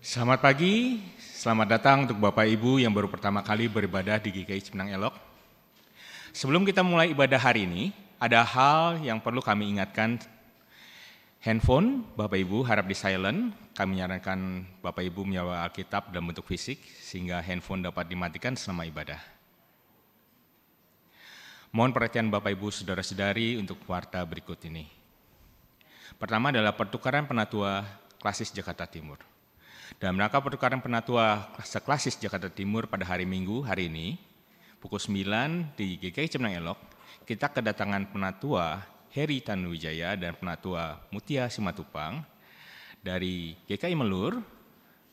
Selamat pagi, selamat datang untuk Bapak Ibu yang baru pertama kali beribadah di GKI Cipinang Elok. Sebelum kita mulai ibadah hari ini, ada hal yang perlu kami ingatkan. Handphone Bapak Ibu harap di silent. Kami menyarankan Bapak Ibu menyewa Alkitab dalam bentuk fisik sehingga handphone dapat dimatikan selama ibadah. Mohon perhatian Bapak Ibu saudara-saudari untuk warta berikut ini. Pertama adalah pertukaran penatua klasis Jakarta Timur. Dalam rangka pertukaran penatua seklasis Jakarta Timur pada hari Minggu hari ini, pukul 9 di GKI Cipinang Elok, kita kedatangan penatua Heri Tanuwijaya dan penatua Mutia Simatupang dari GKI Melur,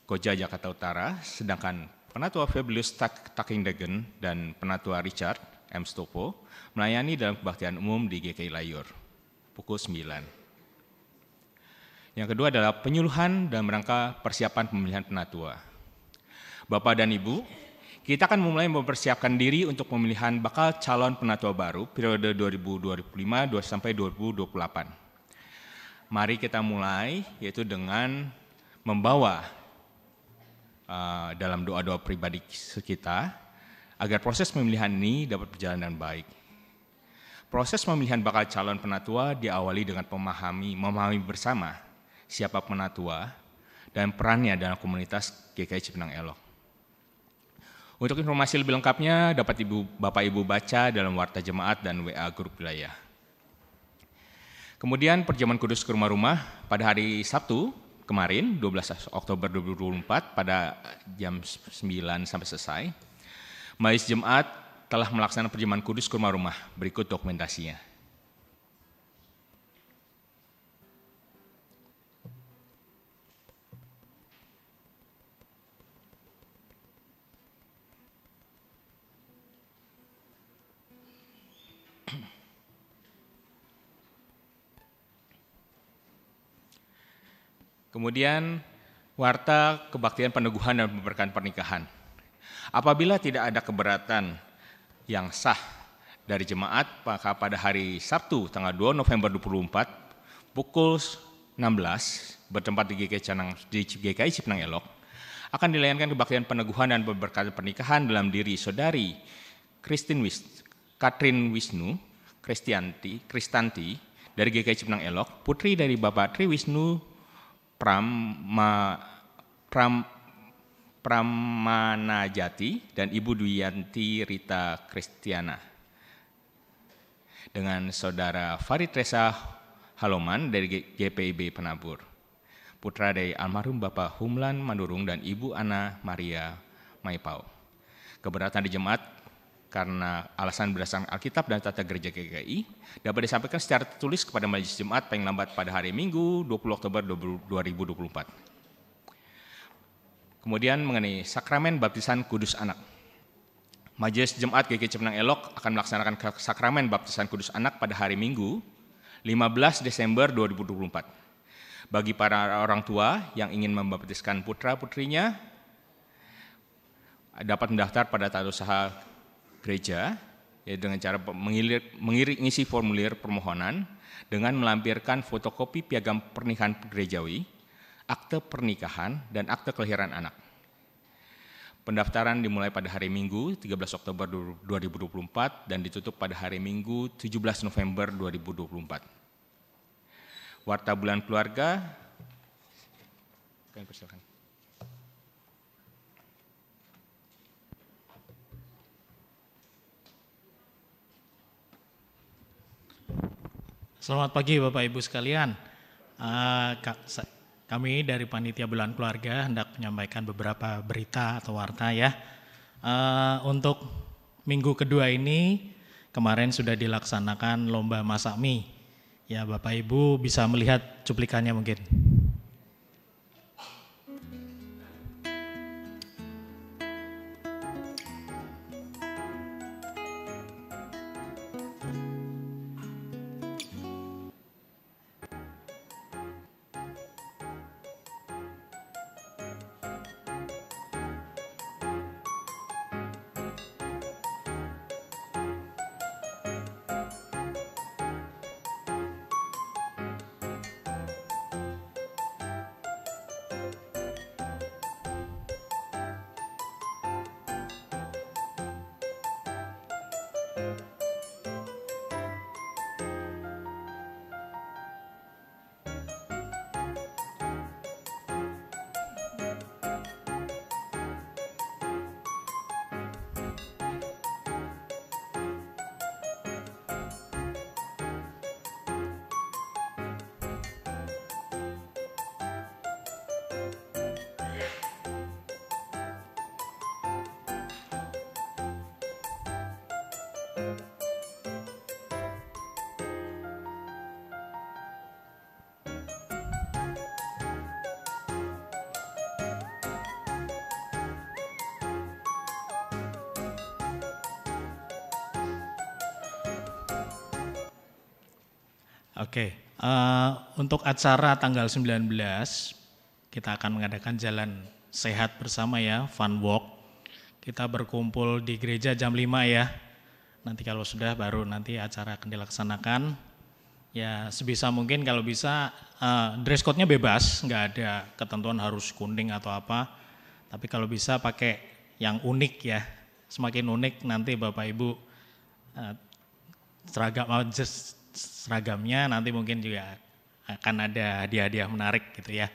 Koja Jakarta Utara, sedangkan penatua Febulus Takingdegen dan penatua Richard M. Stopo melayani dalam kebaktian umum di GKI Layur, pukul 9. Yang kedua adalah penyuluhan dalam rangka persiapan pemilihan penatua. Bapak dan Ibu, kita akan mulai mempersiapkan diri untuk pemilihan bakal calon penatua baru periode 2025 sampai 2028. Mari kita mulai yaitu dengan membawa dalam doa-doa pribadi kita agar proses pemilihan ini dapat berjalan dengan baik. Proses pemilihan bakal calon penatua diawali dengan memahami bersama siapa penatua dan perannya dalam komunitas GKI Cipinang Elok. Untuk informasi lebih lengkapnya dapat Bapak Ibu baca dalam Warta Jemaat dan WA Grup Wilayah. Kemudian perjamuan kudus ke rumah-rumah pada hari Sabtu kemarin 12 Oktober 2024 pada jam 9 sampai selesai. Majelis Jemaat telah melaksanakan perjamuan kudus ke rumah-rumah. Berikut dokumentasinya. Kemudian warta kebaktian peneguhan dan pemberkatan pernikahan. Apabila tidak ada keberatan yang sah dari jemaat, maka pada hari Sabtu tanggal 2 November 2024 pukul 16 bertempat di GKI Cipinang Elok akan dilayankan kebaktian peneguhan dan pemberkatan pernikahan dalam diri saudari Katrin Wisnu Kristanti dari GKI Cipinang Elok, putri dari Bapak Tri Wisnu Pramanajati dan Ibu Duyanti Rita Kristiana dengan saudara Farid Reza Haloman dari GPIB Penabur, putra dari almarhum Bapak Humlan Mandurung dan Ibu Ana Maria Maipau. Keberatan di jemaat karena alasan berdasarkan Alkitab dan Tata Gereja GKI dapat disampaikan secara tertulis kepada Majelis Jemaat paling lambat pada hari Minggu 20 Oktober 2024. Kemudian mengenai sakramen baptisan kudus anak. Majelis Jemaat GKI Cipinang Elok akan melaksanakan sakramen baptisan kudus anak pada hari Minggu 15 Desember 2024. Bagi para orang tua yang ingin membaptiskan putra-putrinya dapat mendaftar pada tata usaha gereja ya, dengan cara mengisi formulir permohonan dengan melampirkan fotokopi piagam pernikahan gerejawi, akte pernikahan, dan akte kelahiran anak. Pendaftaran dimulai pada hari Minggu 13 Oktober 2024 dan ditutup pada hari Minggu 17 November 2024. Warta bulan keluarga, kami persilakan. Selamat pagi Bapak Ibu sekalian. Kami dari Panitia Bulan Keluarga hendak menyampaikan beberapa berita atau warta ya. Untuk minggu kedua ini kemarin sudah dilaksanakan lomba masak mie. Ya Bapak Ibu bisa melihat cuplikannya mungkin. Oke, untuk acara tanggal 19 kita akan mengadakan jalan sehat bersama ya, fun walk. Kita berkumpul di gereja jam 5 ya. Nanti kalau sudah baru nanti acara akan dilaksanakan. Ya sebisa mungkin kalau bisa dress code-nya bebas, nggak ada ketentuan harus kuning atau apa. Tapi kalau bisa pakai yang unik ya. Semakin unik nanti Bapak Ibu seragamnya nanti mungkin juga akan ada hadiah-hadiah menarik gitu ya.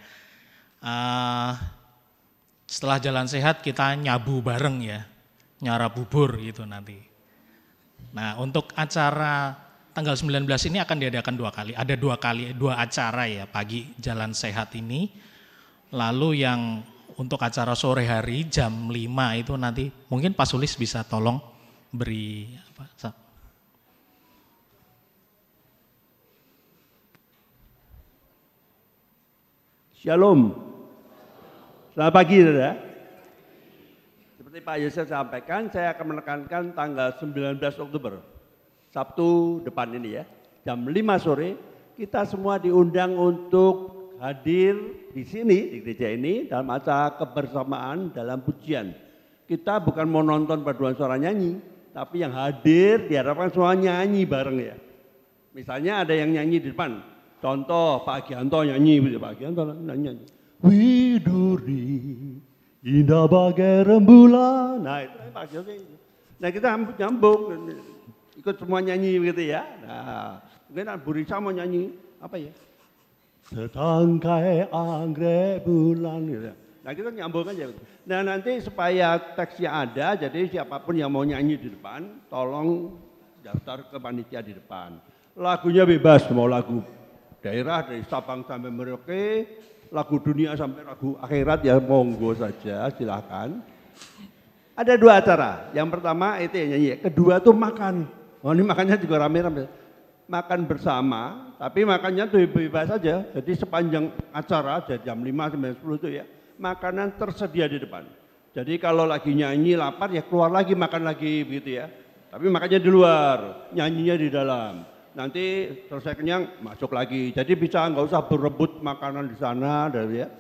Setelah jalan sehat kita nyabu bareng ya, nyara bubur gitu nanti. Nah untuk acara tanggal 19 ini akan diadakan 2 kali, ada 2 acara ya, pagi jalan sehat ini. Lalu yang untuk acara sore hari jam 5 itu nanti mungkin Pak Sulis bisa tolong beri apa, Shalom. Selamat pagi, saudara. Seperti Pak Yosef sampaikan, saya akan menekankan tanggal 19 Oktober, Sabtu depan ini ya, jam 5 sore, kita semua diundang untuk hadir di sini, di gereja ini, dalam acara kebersamaan dalam pujian. Kita bukan mau nonton paduan suara nyanyi, tapi yang hadir diharapkan semua nyanyi bareng ya. Misalnya ada yang nyanyi di depan, contoh Pak Gianto nyanyi, Pak Gianto nyanyi. Widuri, indah bagai rembulan. Nah itu Pak Gianto. Nah kita nyambung, ikut semua nyanyi begitu ya. Nah mungkin Bu Risa mau nyanyi apa ya? Setangkai anggrek bulan gitu. Nah kita nyambung aja. Nah nanti supaya teksnya ada, jadi siapapun yang mau nyanyi di depan, tolong daftar ke panitia di depan. Lagunya bebas, mau lagu daerah dari Sabang sampai Merauke, lagu dunia sampai lagu akhirat ya monggo saja, silakan. Ada 2 acara. Yang pertama itu yang nyanyi, kedua tuh makan. Oh ini makannya juga rame-rame. Makan bersama, tapi makannya tuh bebas saja. Jadi sepanjang acara dari jam 5 sampai 10 itu ya, makanan tersedia di depan. Jadi kalau lagi nyanyi lapar ya keluar lagi makan lagi begitu ya. Tapi makannya di luar, nyanyinya di dalam. Nanti selesai kenyang masuk lagi. Jadi bisa nggak usah berebut makanan di sana dari ya.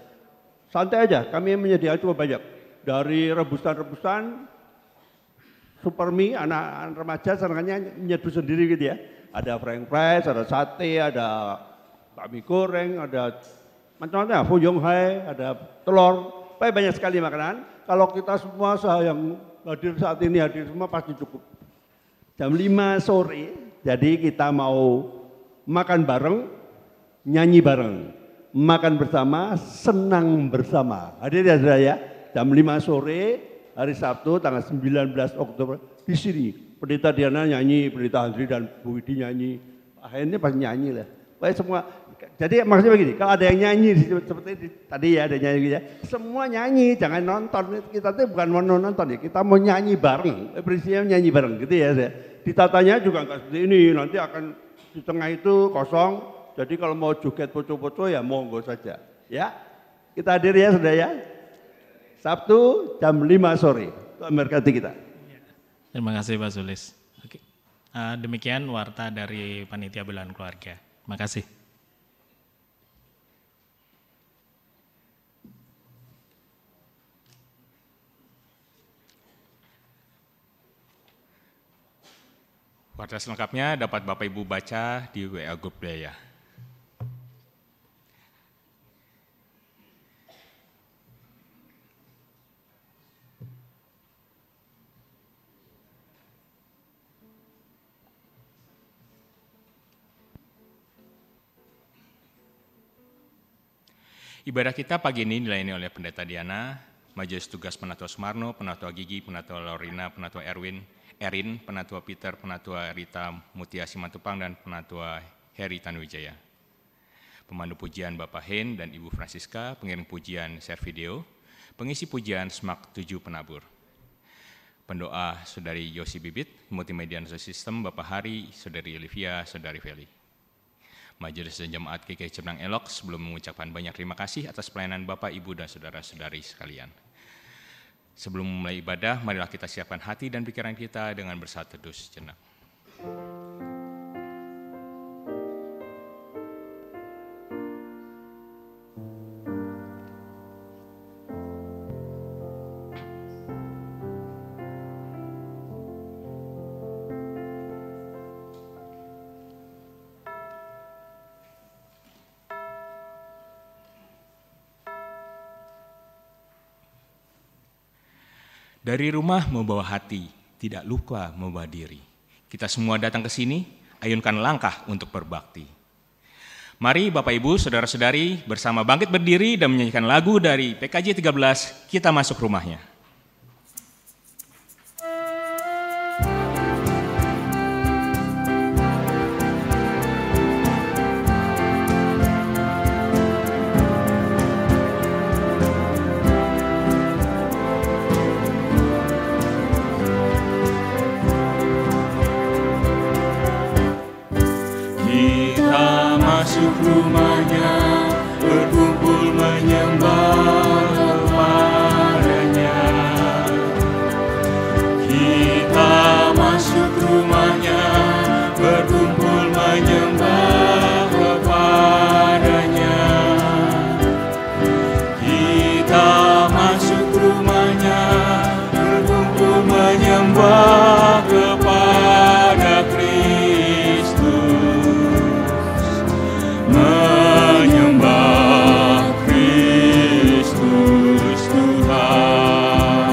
Santai aja, kami menyediakan cukup banyak. Dari rebusan-rebusan, super mie, anak remaja senangnya nyeduh sendiri gitu ya. Ada french fries, ada sate, ada bakmi goreng, ada macam-macam, fuyung hai, ada telur. Banyak sekali makanan. Kalau kita semua yang hadir saat ini hadir semua pasti cukup. Jam 5 sore, jadi kita mau makan bareng, nyanyi bareng, makan bersama, senang bersama. Hadir ya saudara ya, jam 5 sore hari Sabtu tanggal 19 Oktober di sini. Pendeta Diana nyanyi, Pendeta Andri dan Bu Widi nyanyi, akhirnya pasti nyanyi lah. Baik semua. Jadi maksudnya begini, kalau ada yang nyanyi seperti tadi ya ada nyanyi ya, semua nyanyi, jangan nonton. Kita tuh bukan mau nonton ya, kita mau nyanyi bareng, prinsipnya nyanyi bareng gitu ya. Ditatanya juga enggak seperti ini, nanti akan di tengah itu kosong. Jadi kalau mau joget poco-poco ya monggo saja. Ya, kita hadir ya saudara ya. Sabtu jam 5 sore, Tuhan berkati kita. Terima kasih Pak Sulis. Oke. Demikian warta dari Panitia Belahan Keluarga. Terima kasih. Warta selengkapnya dapat Bapak Ibu baca di WA Group Daya. Ibadah kita pagi ini dilayani oleh Pendeta Diana, Majelis Tugas Penatua Sumarno, Penatua Gigi, Penatua Lorina, Penatua Erin, Penatua Peter, Penatua Rita Mutia Simatupang, dan Penatua Heri Tanuwijaya. Pemandu pujian Bapak Hen dan Ibu Francisca, pengiring pujian share video, pengisi pujian Smak 7 Penabur. Pendoa Saudari Yosi Bibit, Multimedia and System Bapak Hari, Saudari Olivia, Saudari Feli. Majelis dan Jemaat GKI Cipinang Elok sebelum mengucapkan banyak terima kasih atas pelayanan Bapak, Ibu, dan Saudara-saudari sekalian. Sebelum memulai ibadah, marilah kita siapkan hati dan pikiran kita dengan bersatu teduh sejenak. Dari rumah membawa hati, tidak lupa membawa diri. Kita semua datang ke sini, ayunkan langkah untuk berbakti. Mari Bapak Ibu, Saudara-saudari bersama bangkit berdiri dan menyanyikan lagu dari PKJ 13, Kita Masuk Rumahnya. Masuk rumahnya, berkumpul menyembah kepadanya. Kita masuk rumahnya, berkumpul menyembah kepadanya. Kita masuk rumahnya, berkumpul menyembah kepada menyembah Kristus Tuhan.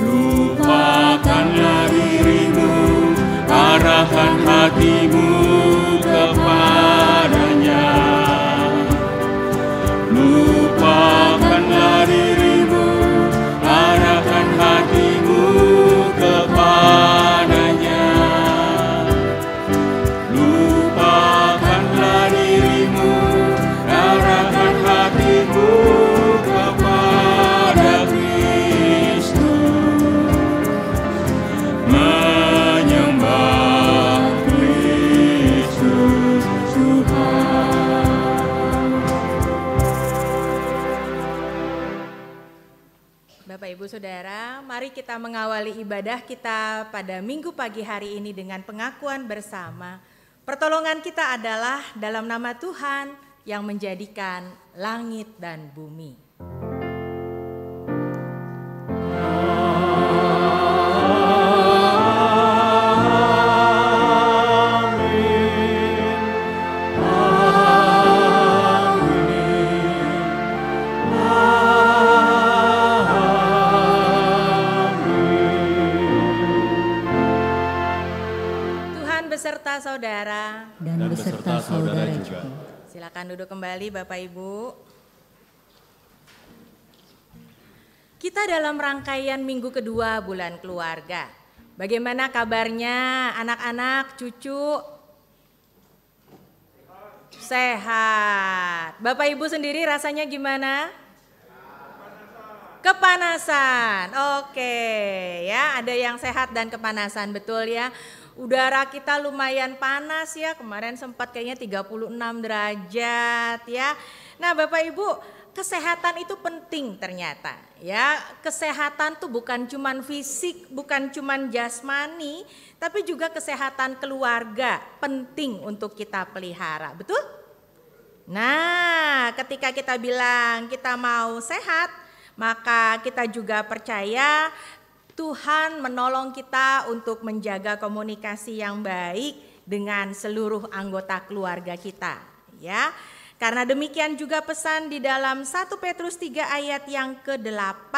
Lupakanlah dirimu, arahkan hatimu kepadanya. Lupakanlah dirimu, arahkan hatimu kepadanya. Lupakanlah dirimu, arahkan hatimu kepada Kristus. Menyembah Kristus Tuhan. Bapak Ibu Saudara, mari kita mengawali ibadah kita pada minggu pagi hari ini dengan pengakuan bersama. Pertolongan kita adalah dalam nama Tuhan yang menjadikan langit dan bumi. Beserta saudara dan beserta saudara juga. Silakan duduk kembali Bapak Ibu. Kita dalam rangkaian minggu kedua bulan keluarga. Bagaimana kabarnya anak-anak, cucu? Sehat. Bapak Ibu sendiri rasanya gimana? Kepanasan. Oke, ya, ada yang sehat dan kepanasan, betul ya. Udara kita lumayan panas ya, kemarin sempat kayaknya 36 derajat ya. Nah Bapak Ibu, kesehatan itu penting ternyata ya. Kesehatan tuh bukan cuman fisik, bukan cuman jasmani, tapi juga kesehatan keluarga penting untuk kita pelihara, betul? Nah ketika kita bilang kita mau sehat, maka kita juga percaya Tuhan menolong kita untuk menjaga komunikasi yang baik dengan seluruh anggota keluarga kita, ya. Karena demikian juga pesan di dalam 1 Petrus 3 ayat yang ke-8.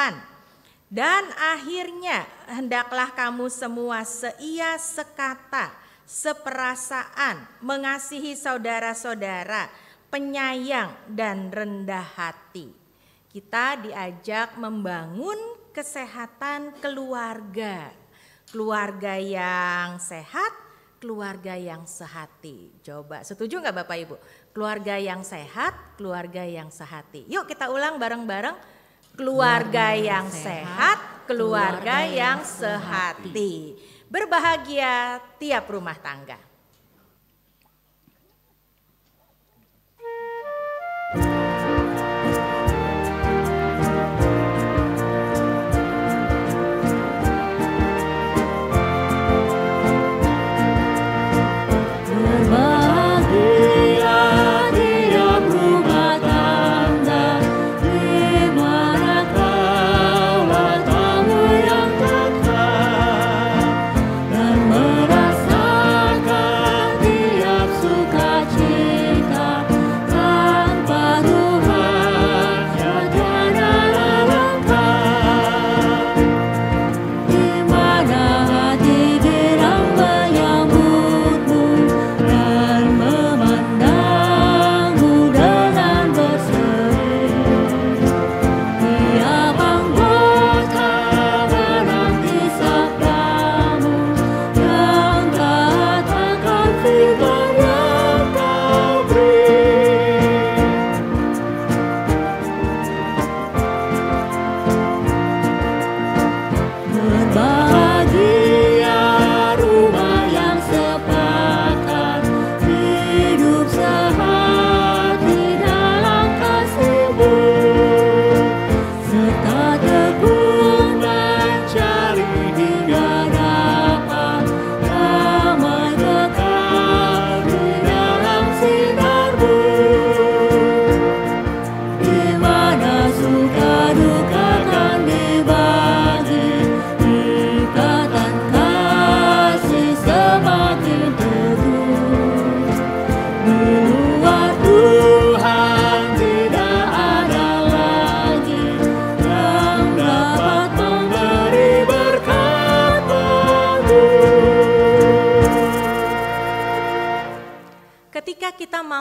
Dan akhirnya hendaklah kamu semua seia sekata, seperasaan, mengasihi saudara-saudara, penyayang dan rendah hati. Kita diajak membangun kesehatan keluarga. Keluarga yang sehat, keluarga yang sehati. Coba setuju nggak Bapak Ibu? Keluarga yang sehat, keluarga yang sehati. Yuk kita ulang bareng-bareng. Keluarga yang sehat, keluarga yang sehati. Berbahagia tiap rumah tangga.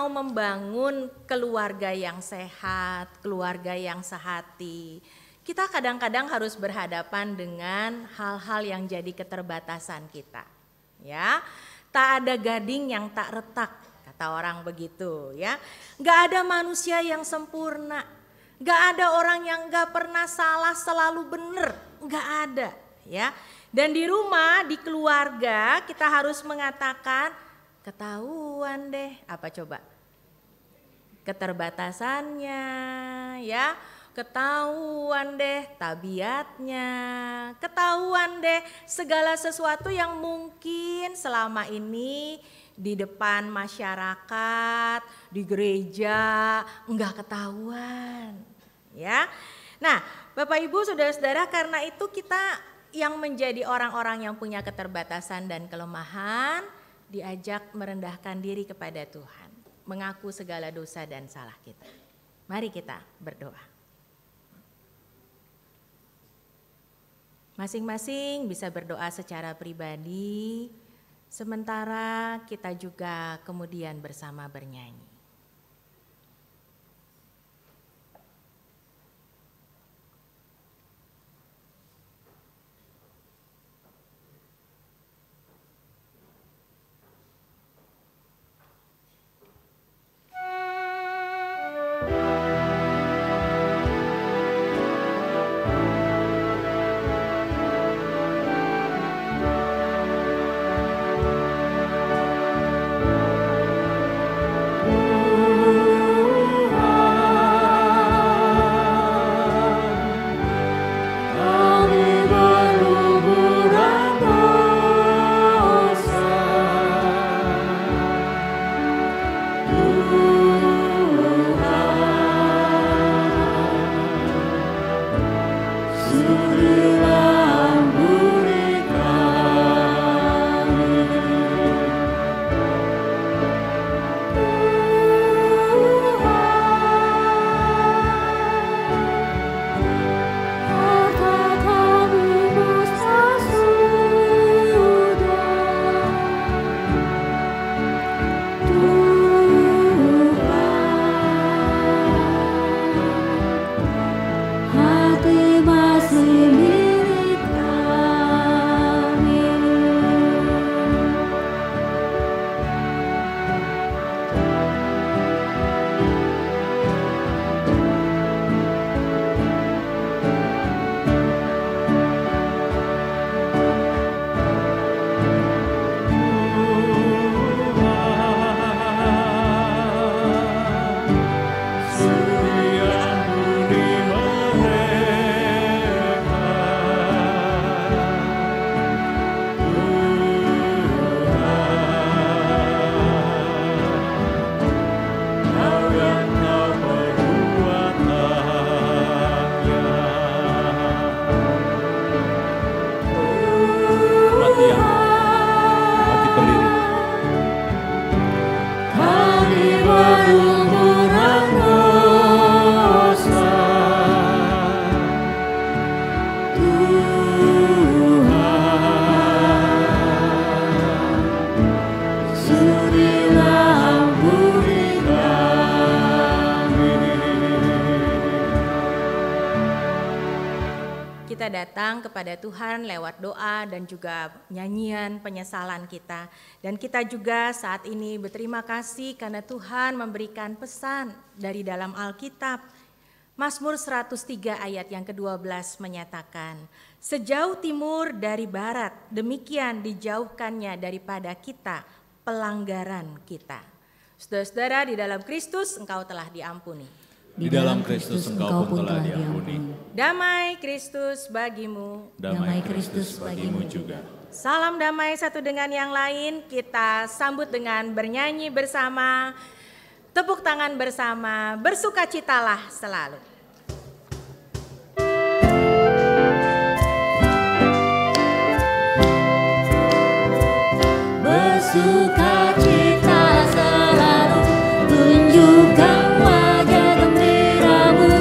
Membangun keluarga yang sehat, keluarga yang sehati. Kita kadang-kadang harus berhadapan dengan hal-hal yang jadi keterbatasan kita. Ya, tak ada gading yang tak retak, kata orang begitu. Ya, nggak ada manusia yang sempurna, nggak ada orang yang nggak pernah salah selalu benar, nggak ada. Ya, dan di rumah, di keluarga kita harus mengatakan ketahuan deh, apa coba? Keterbatasannya, ya, ketahuan deh tabiatnya, ketahuan deh segala sesuatu yang mungkin selama ini di depan masyarakat, di gereja enggak ketahuan, ya. Nah, Bapak Ibu, Saudara-saudara, karena itu kita yang menjadi orang-orang yang punya keterbatasan dan kelemahan diajak merendahkan diri kepada Tuhan. Mengaku segala dosa dan salah kita. Mari kita berdoa. Masing-masing bisa berdoa secara pribadi, sementara kita juga kemudian bersama bernyanyi. Kita datang kepada Tuhan lewat doa dan juga nyanyian penyesalan kita. Dan kita juga saat ini berterima kasih karena Tuhan memberikan pesan dari dalam Alkitab. Mazmur 103 ayat yang ke-12 menyatakan, sejauh timur dari barat, demikian dijauhkannya daripada kita pelanggaran kita. Saudara-saudara, di dalam Kristus engkau telah diampuni. Di dalam Kristus engkau pun telah diampuni. Damai Kristus bagimu. Damai Kristus bagimu juga. Salam damai satu dengan yang lain. Kita sambut dengan bernyanyi bersama, tepuk tangan bersama, bersukacitalah selalu. Bersukacita selalu, tunjukkan wajah gembiramu.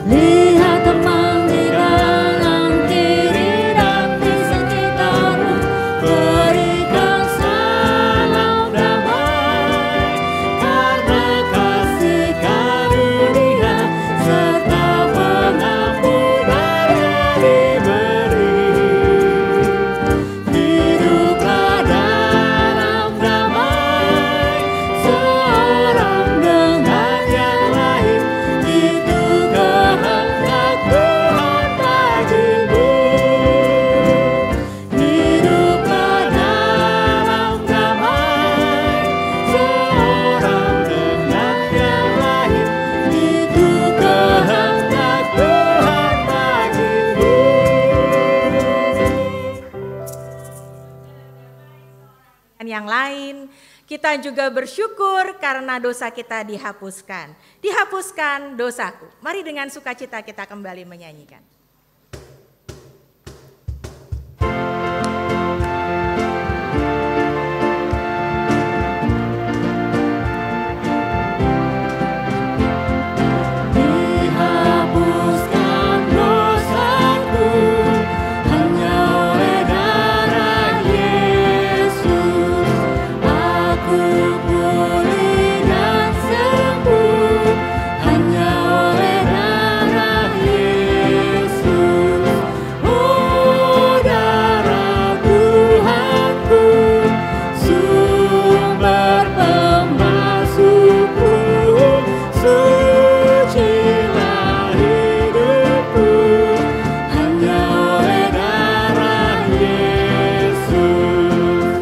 Lihat teman di kanan kiri dan di sekitarmu. Berikan salam damai, karena kasih karunia serta pengampunannya diberi. Hiduplah dalam damai, seorang dengan yang lain, itu kehendak Tuhan bagimu. Hiduplah dalam damai, seorang dengan yang lain, itu kehendak Tuhan bagimu. Dan yang lain, kita juga bersyukur karena dosa kita dihapuskan. Dihapuskan dosaku. Mari dengan sukacita kita kembali menyanyikan. Dihapuskan dosaku hanya oleh darah Yesus. Aku pulih dan sembuh hanya oleh darah Yesus. Oh, darah Tuhanku, sumber pemasukku, sucilah hidupku hanya oleh darah Yesus.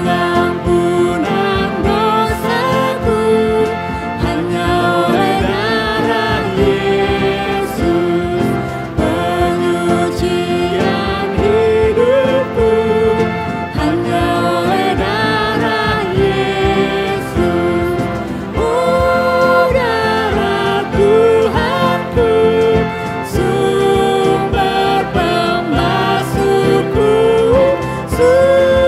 Pengampunan dosaku hanya oleh darah Yesus. Penyucian hidupku hanya oleh darah Yesus. Oh, darah Tuhanku, sumber pemasukku,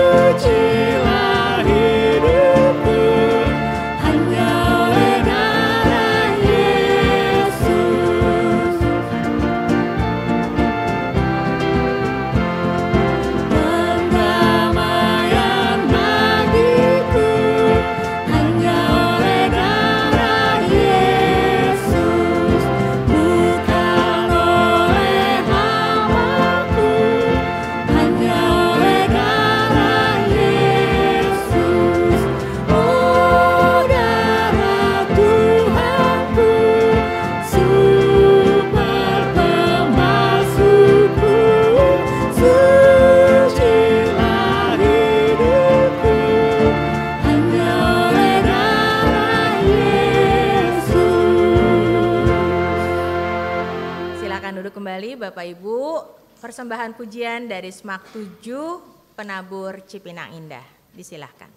sucilah hidupku hanya oleh darah Yesus. Pendamaian bagiku hanya oleh darah Yesus, bukan oleh amaku, hanya oleh darah Yesus. Oh, darah Tuhanku, sumber pemasukku, sucilah hidupku hanya oleh darah Yesus. Silakan duduk kembali Bapak Ibu. Persembahan pujian dari Smak 7 Penabur Cipinang Indah. Disilahkan.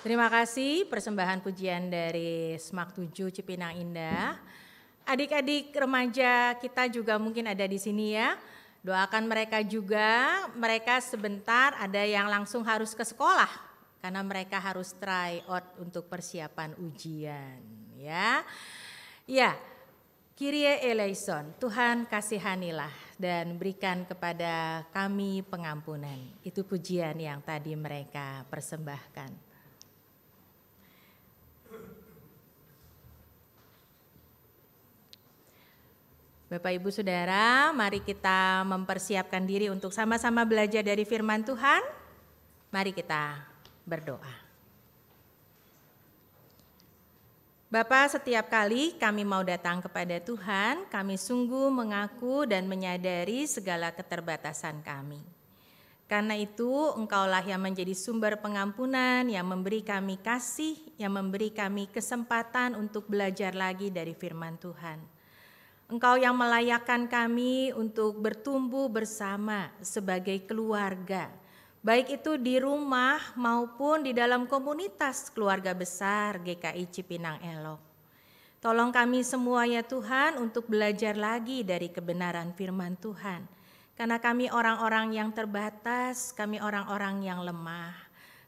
Terima kasih persembahan pujian dari SMAK 7 Cipinang Indah. Adik-adik remaja kita juga mungkin ada di sini ya. Doakan mereka juga, mereka sebentar ada yang langsung harus ke sekolah karena mereka harus try out untuk persiapan ujian ya. Ya, Kyrie eleison, Tuhan kasihanilah dan berikan kepada kami pengampunan. Itu pujian yang tadi mereka persembahkan. Bapak Ibu Saudara, mari kita mempersiapkan diri untuk sama-sama belajar dari firman Tuhan. Mari kita berdoa. Bapa, setiap kali kami mau datang kepada Tuhan, kami sungguh mengaku dan menyadari segala keterbatasan kami. Karena itu, Engkaulah yang menjadi sumber pengampunan, yang memberi kami kasih, yang memberi kami kesempatan untuk belajar lagi dari firman Tuhan. Engkau yang melayakkan kami untuk bertumbuh bersama sebagai keluarga, baik itu di rumah maupun di dalam komunitas keluarga besar GKI Cipinang Elok. Tolong kami semua ya Tuhan untuk belajar lagi dari kebenaran firman Tuhan. Karena kami orang-orang yang terbatas, kami orang-orang yang lemah.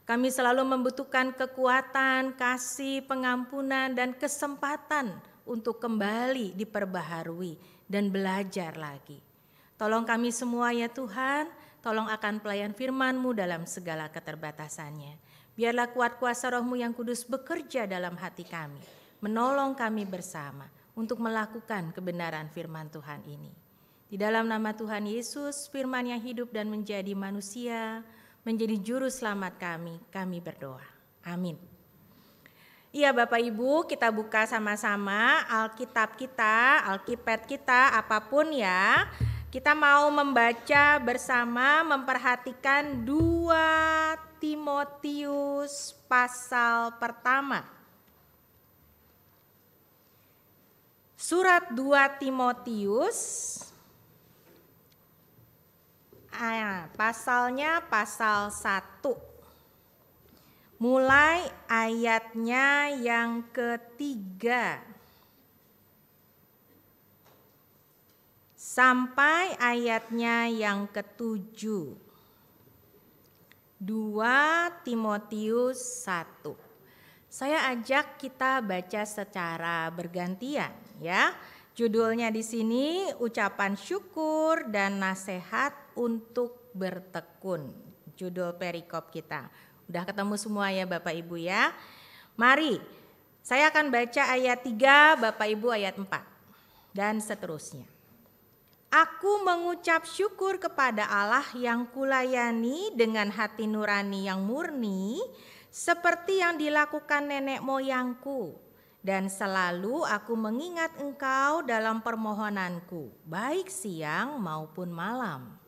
Kami selalu membutuhkan kekuatan, kasih, pengampunan, dan kesempatan untuk kembali diperbaharui dan belajar lagi. Tolong kami semua ya Tuhan, tolong akan pelayan firman-Mu dalam segala keterbatasannya. Biarlah kuat kuasa Roh-Mu yang kudus bekerja dalam hati kami, menolong kami bersama untuk melakukan kebenaran firman Tuhan ini. Di dalam nama Tuhan Yesus, firman yang hidup dan menjadi manusia, menjadi juru selamat kami berdoa. Amin. Iya Bapak Ibu, kita buka sama-sama Alkitab kita, Alkipad kita, apapun ya. Kita mau membaca bersama, memperhatikan 2 Timotius pasal pertama. Surat 2 Timotius, pasalnya pasal 1. Mulai ayatnya yang ketiga sampai ayatnya yang ke-7. 2 Timotius 1. Saya ajak kita baca secara bergantian ya. Judulnya di sini ucapan syukur dan nasihat untuk bertekun. Judul perikop kita. Udah ketemu semua ya Bapak Ibu ya. Mari, saya akan baca ayat 3, Bapak Ibu ayat 4. Dan seterusnya. Aku mengucap syukur kepada Allah yang kulayani dengan hati nurani yang murni, seperti yang dilakukan nenek moyangku. Dan selalu aku mengingat engkau dalam permohonanku, baik siang maupun malam.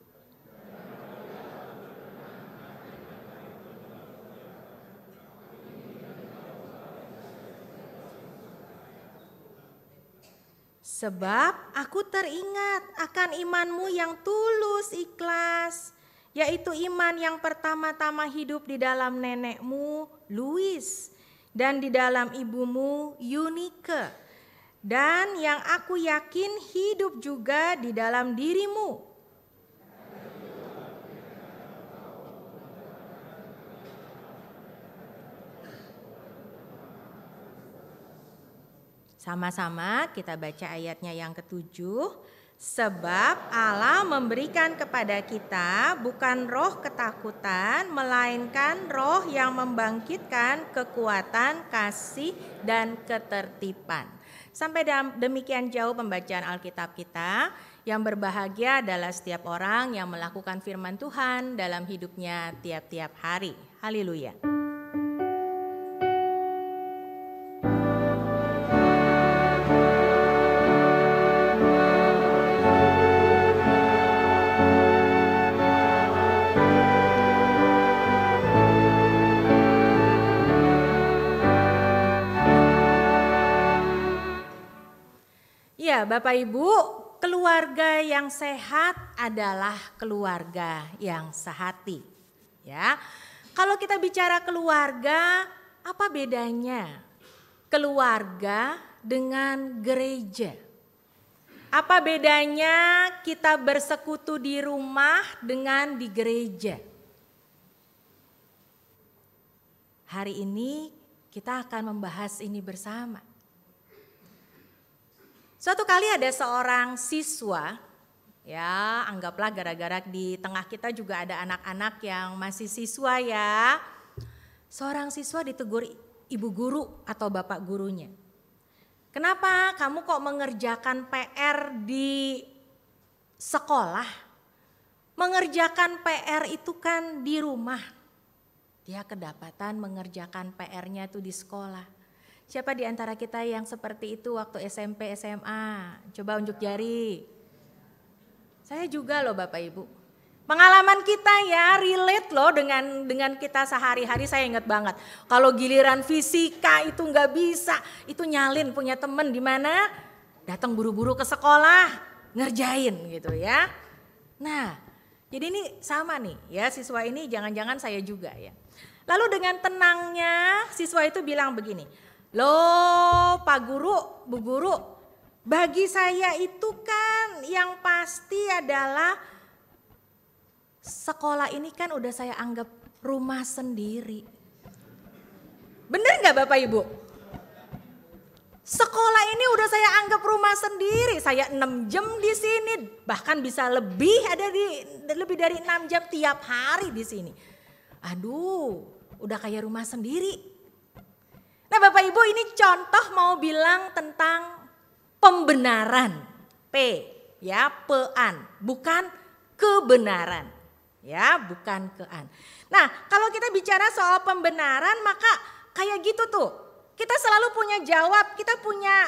Sebab aku teringat akan imanmu yang tulus ikhlas, yaitu iman yang pertama-tama hidup di dalam nenekmu Louis dan di dalam ibumu Eunike, dan yang aku yakin hidup juga di dalam dirimu. Sama-sama kita baca ayatnya yang ke-7. Sebab Allah memberikan kepada kita bukan roh ketakutan, melainkan roh yang membangkitkan kekuatan, kasih, dan ketertiban. Sampai demikian jauh pembacaan Alkitab kita. Yang berbahagia adalah setiap orang yang melakukan firman Tuhan dalam hidupnya tiap-tiap hari. Haleluya. Ya, Bapak Ibu, keluarga yang sehat adalah keluarga yang sehati. Ya. Kalau kita bicara keluarga, Apa bedanya keluarga dengan gereja? Apa bedanya kita bersekutu di rumah dengan di gereja? Hari ini kita akan membahas ini bersama. Suatu kali ada seorang siswa, ya anggaplah gara-gara di tengah kita juga ada anak-anak yang masih siswa ya. Seorang siswa ditegur ibu guru atau bapak gurunya. Kenapa kamu kok mengerjakan PR di sekolah? Mengerjakan PR itu kan di rumah. Dia kedapatan mengerjakan PR-nya itu di sekolah. Siapa di antara kita yang seperti itu waktu SMP, SMA? Coba unjuk jari. Saya juga loh Bapak Ibu. Pengalaman kita ya relate loh dengan kita sehari-hari, saya ingat banget. Kalau giliran fisika itu nggak bisa, itu nyalin punya temen di mana datang buru-buru ke sekolah ngerjain gitu ya. Nah, jadi ini sama nih ya siswa ini jangan-jangan saya juga ya. Lalu dengan tenangnya siswa itu bilang begini, loh Pak Guru, Bu Guru, bagi saya itu kan yang pasti adalah sekolah ini kan udah saya anggap rumah sendiri. Bener gak Bapak Ibu? Sekolah ini udah saya anggap rumah sendiri, saya 6 jam di sini, bahkan bisa lebih dari 6 jam tiap hari di sini. Aduh, udah kayak rumah sendiri. Nah Bapak Ibu ini contoh mau bilang tentang pembenaran. P ya, pean, bukan kebenaran. Ya, bukan kean. Nah, kalau kita bicara soal pembenaran maka kayak gitu tuh. Kita selalu punya jawab, kita punya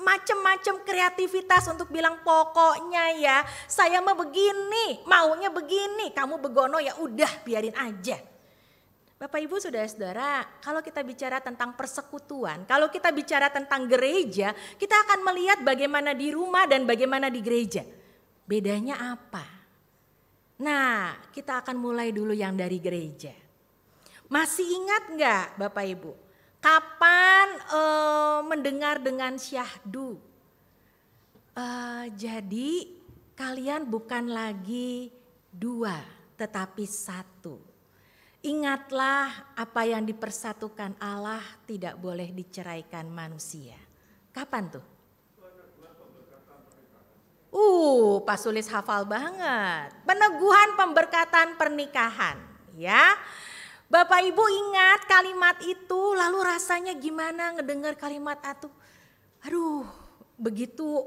macam-macam kreativitas untuk bilang pokoknya ya saya mah begini, maunya begini, kamu begono ya udah biarin aja. Bapak Ibu Saudara-saudara, kalau kita bicara tentang persekutuan, kalau kita bicara tentang gereja, kita akan melihat bagaimana di rumah dan bagaimana di gereja. Bedanya apa? Nah, kita akan mulai dulu yang dari gereja. Masih ingat enggak Bapak Ibu? Kapan mendengar dengan syahdu? Jadi kalian bukan lagi 2 tetapi 1. Ingatlah apa yang dipersatukan Allah tidak boleh diceraikan manusia. Kapan tuh? Pak Sulis hafal banget. Peneguhan pemberkatan pernikahan, ya. Bapak Ibu ingat kalimat itu, lalu rasanya gimana ngedengar kalimat itu? Aduh, begitu.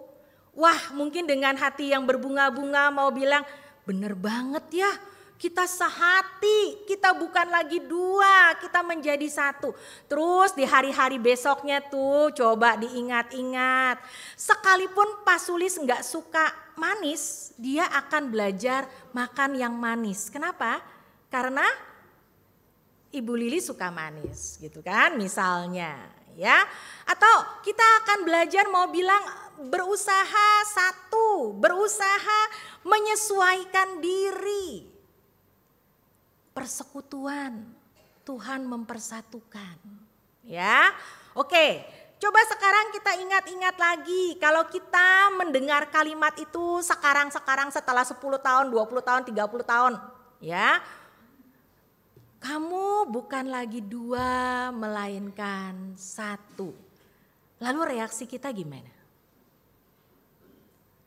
Wah, mungkin dengan hati yang berbunga-bunga mau bilang, bener banget ya. Kita sehati, kita bukan lagi 2, kita menjadi 1. Terus di hari-hari besoknya tuh coba diingat-ingat. Sekalipun Pak Sulis gak suka manis, dia akan belajar makan yang manis. Kenapa? Karena Ibu Lili suka manis gitu kan misalnya ya. Atau kita akan belajar mau bilang berusaha 1, berusaha menyesuaikan diri. Persekutuan, Tuhan mempersatukan. Ya, oke. Coba sekarang kita ingat-ingat lagi. Kalau kita mendengar kalimat itu sekarang setelah 10 tahun, 20 tahun, 30 tahun. Ya, kamu bukan lagi 2 melainkan 1. Lalu reaksi kita gimana?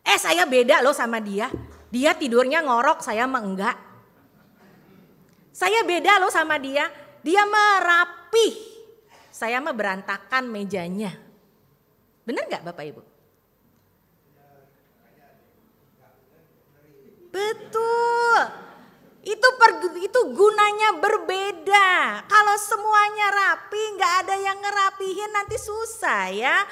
Saya beda loh sama dia. Dia tidurnya ngorok, saya mah enggak. Saya beda loh sama dia, dia merapih, saya mah berantakan mejanya. Benar gak Bapak Ibu? Betul, itu gunanya berbeda. Kalau semuanya rapi gak ada yang ngerapihin nanti susah ya.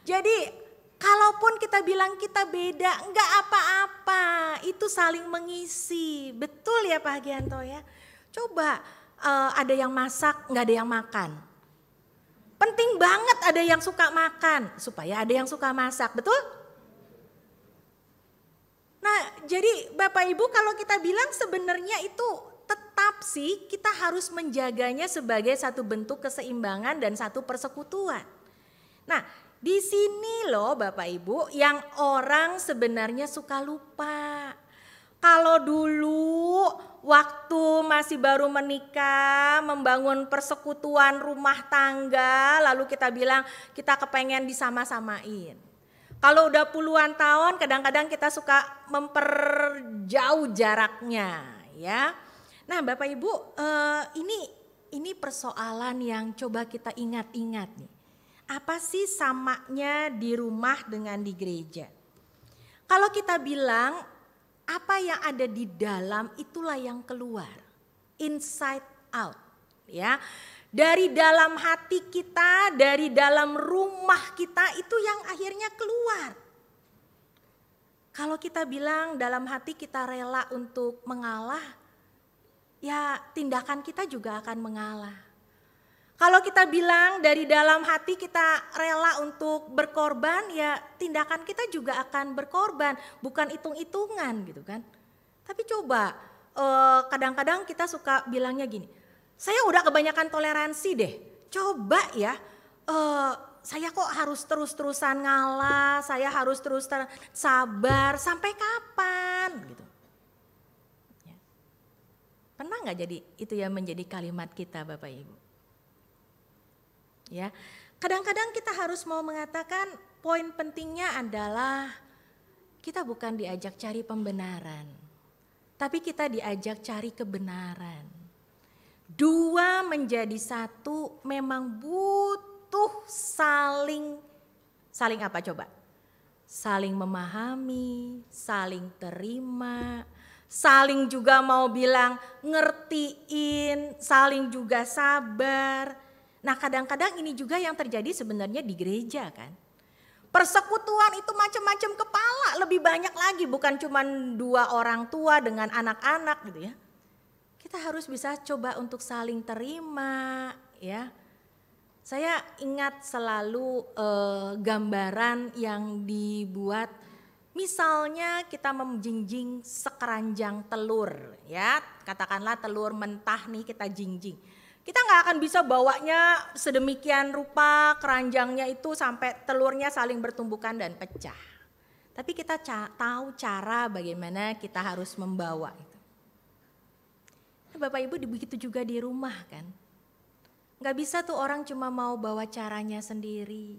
Jadi kalaupun kita bilang kita beda gak apa-apa, itu saling mengisi. Betul ya Pak Hagianto ya? Coba ada yang masak, nggak ada yang makan. Penting banget ada yang suka makan, supaya ada yang suka masak, betul? Nah jadi Bapak Ibu kalau kita bilang sebenarnya itu tetap tetap sih kita harus menjaganya sebagai satu bentuk keseimbangan dan satu persekutuan. Nah, di sini loh Bapak Ibu yang orang sebenarnya suka lupa. Kalau dulu waktu masih baru menikah, membangun persekutuan rumah tangga, lalu kita bilang kita kepengen disama-samain. Kalau udah puluhan tahun kadang-kadang kita suka memperjauh jaraknya ya. Nah Bapak Ibu ini persoalan yang coba kita ingat-ingat nih. Apa sih samanya di rumah dengan di gereja? Kalau kita bilang apa yang ada di dalam itulah yang keluar, inside out, ya. Dari dalam hati kita, dari dalam rumah kita itu yang akhirnya keluar. Kalau kita bilang dalam hati kita rela untuk mengalah, ya tindakan kita juga akan mengalah. Kalau kita bilang dari dalam hati kita rela untuk berkorban, ya tindakan kita juga akan berkorban, bukan hitung-hitungan gitu kan. Tapi coba kadang-kadang kita suka bilangnya gini, saya udah kebanyakan toleransi deh, coba ya saya kok harus terus-terusan ngalah, saya harus terus sabar, sampai kapan gitu. Ya. Pernah gak jadi itu yang menjadi kalimat kita Bapak Ibu? Ya, kadang-kadang kita harus mau mengatakan poin pentingnya adalah kita bukan diajak cari pembenaran, tapi kita diajak cari kebenaran. Dua menjadi satu memang butuh saling apa coba? Saling memahami, saling terima, saling juga mau bilang ngertiin, saling juga sabar. Nah kadang-kadang ini juga yang terjadi sebenarnya di gereja kan. Persekutuan itu macam-macam kepala, lebih banyak lagi, bukan cuma dua orang tua dengan anak-anak gitu ya. Kita harus bisa coba untuk saling terima ya. Saya ingat selalu gambaran yang dibuat, misalnya kita menjinjing sekeranjang telur ya. Katakanlah telur mentah nih kita jinjing. Kita nggak akan bisa bawanya sedemikian rupa keranjangnya itu sampai telurnya saling bertumbukan dan pecah. Tapi kita tahu cara bagaimana kita harus membawa itu. Nah, Bapak Ibu begitu juga di rumah kan. Nggak bisa tuh orang cuma mau bawa caranya sendiri.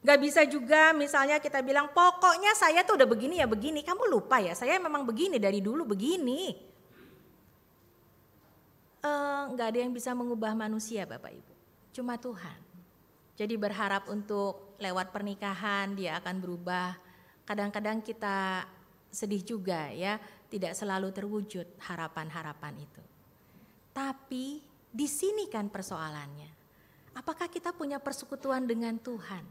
Nggak bisa juga misalnya kita bilang pokoknya saya tuh udah begini ya begini. Kamu lupa ya saya memang begini dari dulu begini. Nggak ada yang bisa mengubah manusia Bapak Ibu, cuma Tuhan. Jadi berharap untuk lewat pernikahan dia akan berubah. Kadang-kadang kita sedih juga ya, tidak selalu terwujud harapan-harapan itu. Tapi di sini kan persoalannya, apakah kita punya persekutuan dengan Tuhan?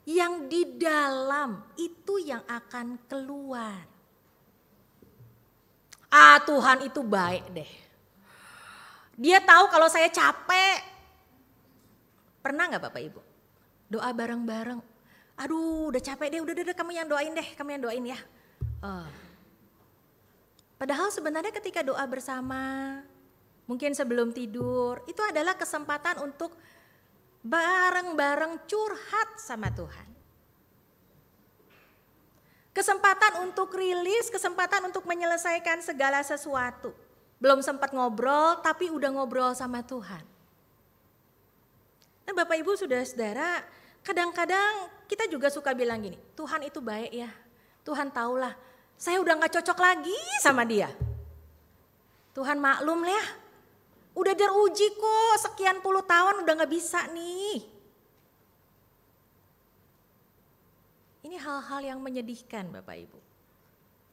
Yang di dalam itu yang akan keluar. Tuhan itu baik deh. Dia tahu kalau saya capek. Pernah gak Bapak Ibu? Doa bareng-bareng. Aduh udah capek deh, udah kamu yang doain deh, kamu yang doain ya. Padahal sebenarnya ketika doa bersama, mungkin sebelum tidur, itu adalah kesempatan untuk bareng-bareng curhat sama Tuhan. Kesempatan untuk rilis, kesempatan untuk menyelesaikan segala sesuatu. Belum sempat ngobrol tapi udah ngobrol sama Tuhan. Nah Bapak Ibu saudara-saudara, kadang-kadang kita juga suka bilang gini, Tuhan itu baik ya, Tuhan tahulah saya udah gak cocok lagi sama dia. Tuhan maklum ya, udah teruji kok sekian puluh tahun udah gak bisa nih. Ini hal-hal yang menyedihkan Bapak Ibu.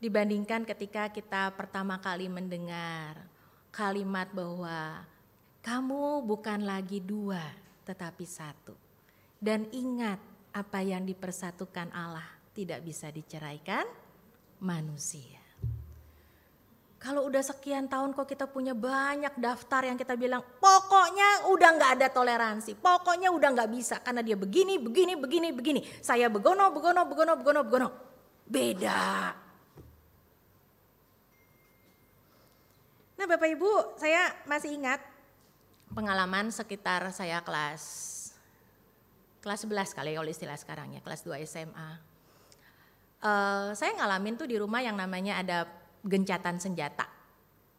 Dibandingkan ketika kita pertama kali mendengar kalimat bahwa kamu bukan lagi dua tetapi satu. Dan ingat apa yang dipersatukan Allah tidak bisa diceraikan manusia. Kalau udah sekian tahun kok kita punya banyak daftar yang kita bilang pokoknya udah gak ada toleransi. Pokoknya udah gak bisa karena dia begini. Saya begono. Beda. Nah Bapak Ibu, saya masih ingat pengalaman sekitar saya kelas 11 kali kalau istilah sekarang ya, kelas 2 SMA. Saya ngalamin tuh di rumah yang namanya ada gencatan senjata.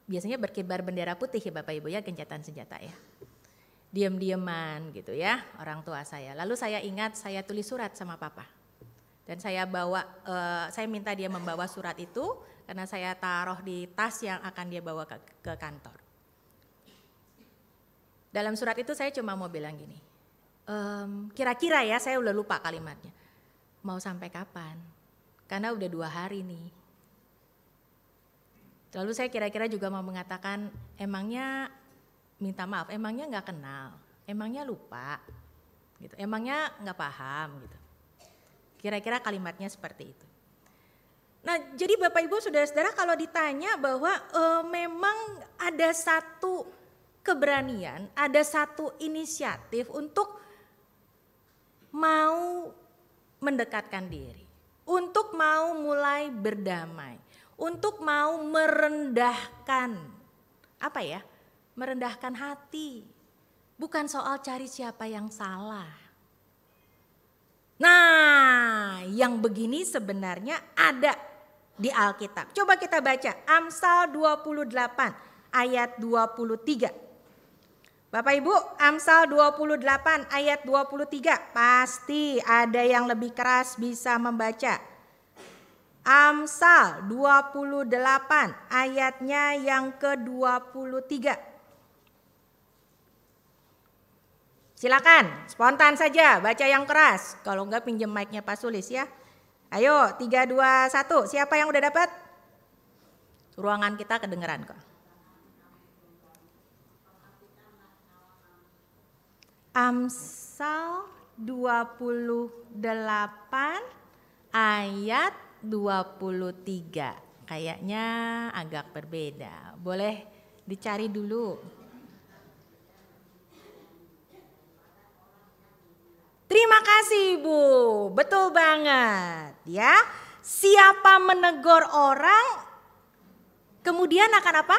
Biasanya berkibar bendera putih ya Bapak Ibu ya, gencatan senjata ya. Diam-diaman gitu ya orang tua saya. Lalu saya ingat saya tulis surat sama papa. Dan saya minta dia membawa surat itu karena saya taruh di tas yang akan dia bawa ke kantor. Dalam surat itu saya cuma mau bilang gini, kira-kira ya saya udah lupa kalimatnya, mau sampai kapan? Karena udah 2 hari nih. Lalu saya kira-kira juga mau mengatakan, emangnya minta maaf, emangnya nggak kenal, emangnya lupa, gitu, emangnya nggak paham, gitu. Kira-kira kalimatnya seperti itu. Nah, jadi Bapak Ibu Saudara-saudara kalau ditanya bahwa memang ada satu keberanian, ada satu inisiatif untuk mau mendekatkan diri, untuk mau mulai berdamai, untuk mau merendahkan, merendahkan hati. Bukan soal cari siapa yang salah. Nah, yang begini sebenarnya ada di Alkitab. Coba kita baca Amsal 28 ayat 23. Bapak Ibu, Amsal 28 ayat 23, pasti ada yang lebih keras bisa membaca. Amsal 28 ayatnya yang ke-23. Silakan, spontan saja baca yang keras. Kalau enggak pinjam mic-nya Pak Sulis ya. Ayo 3, 2, 1, siapa yang udah dapat? Ruangan kita kedengeran kok. Amsal 28 ayat 23. Kayaknya agak berbeda. Boleh dicari dulu. Terima kasih Ibu, betul banget ya. Siapa menegur orang kemudian akan apa?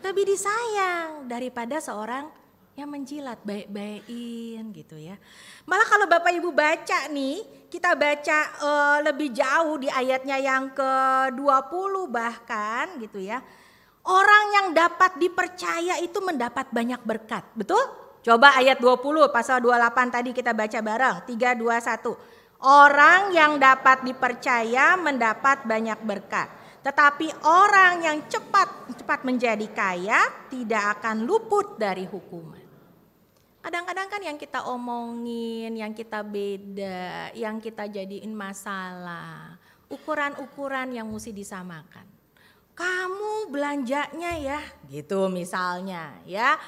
Lebih disayang daripada seorang yang menjilat, baik-baikin gitu ya. Malah kalau Bapak Ibu baca nih, kita baca lebih jauh di ayatnya yang ke-20 bahkan gitu ya. Orang yang dapat dipercaya itu mendapat banyak berkat, betul? Coba ayat 20 pasal 28 tadi kita baca bareng, 3, 2, 1. Orang yang dapat dipercaya mendapat banyak berkat. Tetapi orang yang cepat menjadi kaya tidak akan luput dari hukuman. Kadang-kadang kan yang kita omongin, yang kita beda, yang kita jadiin masalah. Ukuran-ukuran yang mesti disamakan. Kamu belanjanya ya, gitu misalnya ya.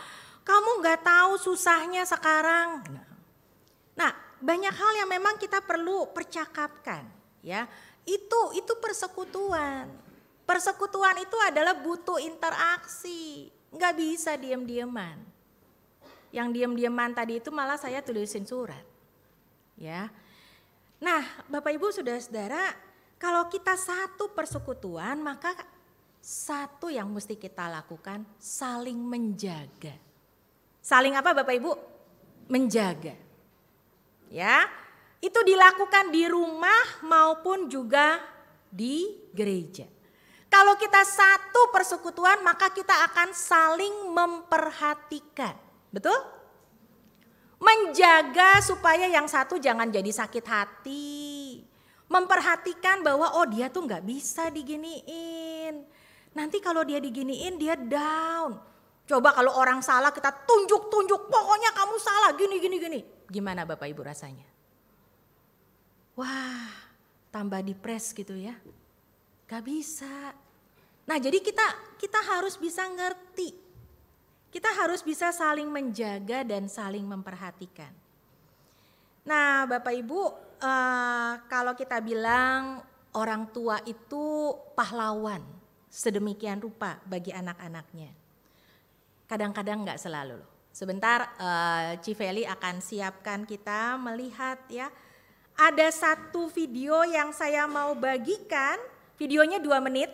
Kamu nggak tahu susahnya sekarang. Nah, banyak hal yang memang kita perlu percakapkan, ya. Itu persekutuan. Persekutuan itu adalah butuh interaksi, nggak bisa diam-diaman. Yang diam-diaman tadi itu malah saya tulisin surat, ya. Nah, Bapak Ibu Saudara-saudara, kalau kita satu persekutuan, maka satu yang mesti kita lakukan saling menjaga. Saling apa Bapak Ibu? Menjaga. Ya, itu dilakukan di rumah maupun juga di gereja. Kalau kita satu persekutuan maka kita akan saling memperhatikan. Betul? Menjaga supaya yang satu jangan jadi sakit hati. Memperhatikan bahwa oh dia tuh gak bisa diginiin. Nanti kalau dia diginiin dia down. Coba kalau orang salah kita tunjuk-tunjuk, pokoknya kamu salah gini. Gimana Bapak Ibu rasanya? Wah, tambah depres gitu ya. Gak bisa. Nah jadi kita harus bisa ngerti. Kita harus bisa saling menjaga dan saling memperhatikan. Nah Bapak Ibu, kalau kita bilang orang tua itu pahlawan sedemikian rupa bagi anak-anaknya. Kadang-kadang nggak selalu loh. Sebentar Civeli akan siapkan kita melihat ya. Ada satu video yang saya mau bagikan. Videonya 2 menit.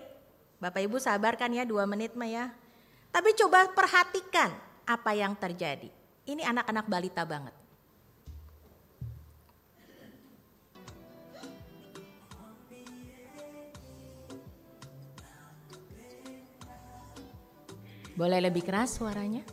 Bapak Ibu sabarkan ya 2 menit mah ya. Tapi coba perhatikan apa yang terjadi. Ini anak-anak balita banget. Boleh lebih keras suaranya?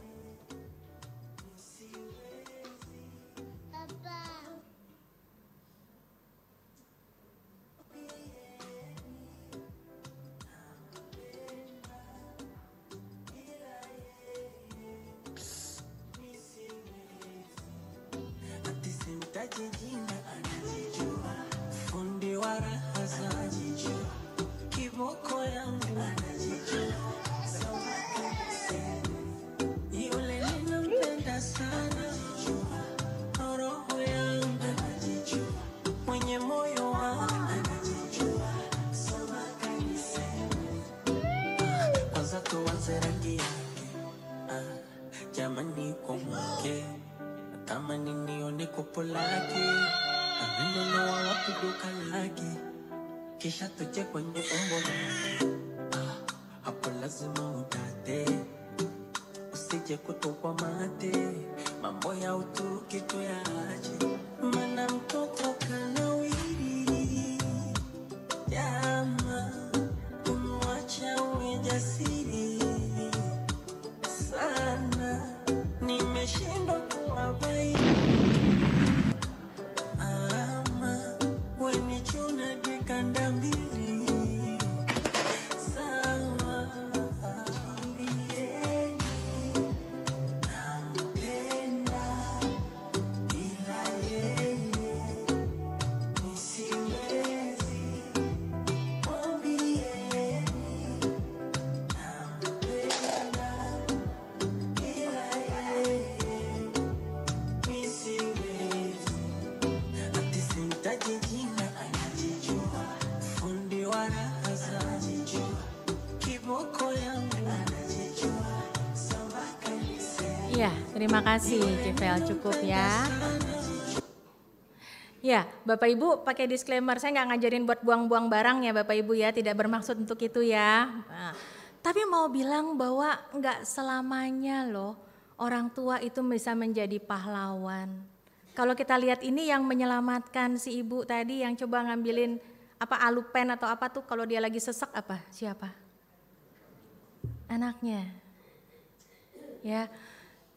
Kisha tuje kwenye umbo hapo lazima utate, usije kutupwa mate, mambo ya Uturuki tuyaache, mana mtoto kanawiri, jama kumwacha uwe jasiri sana, nimeshindwa kuwabaini Ya, terima kasih Civel, cukup ya. Ya, Bapak Ibu pakai disclaimer, saya nggak ngajarin buat buang-buang barang ya Bapak Ibu ya, tidak bermaksud untuk itu ya. Nah, tapi mau bilang bahwa nggak selamanya loh orang tua itu bisa menjadi pahlawan. Kalau kita lihat ini yang menyelamatkan si ibu tadi yang coba ngambilin apa alupen atau apa tuh kalau dia lagi sesek apa? Siapa? Anaknya. Ya.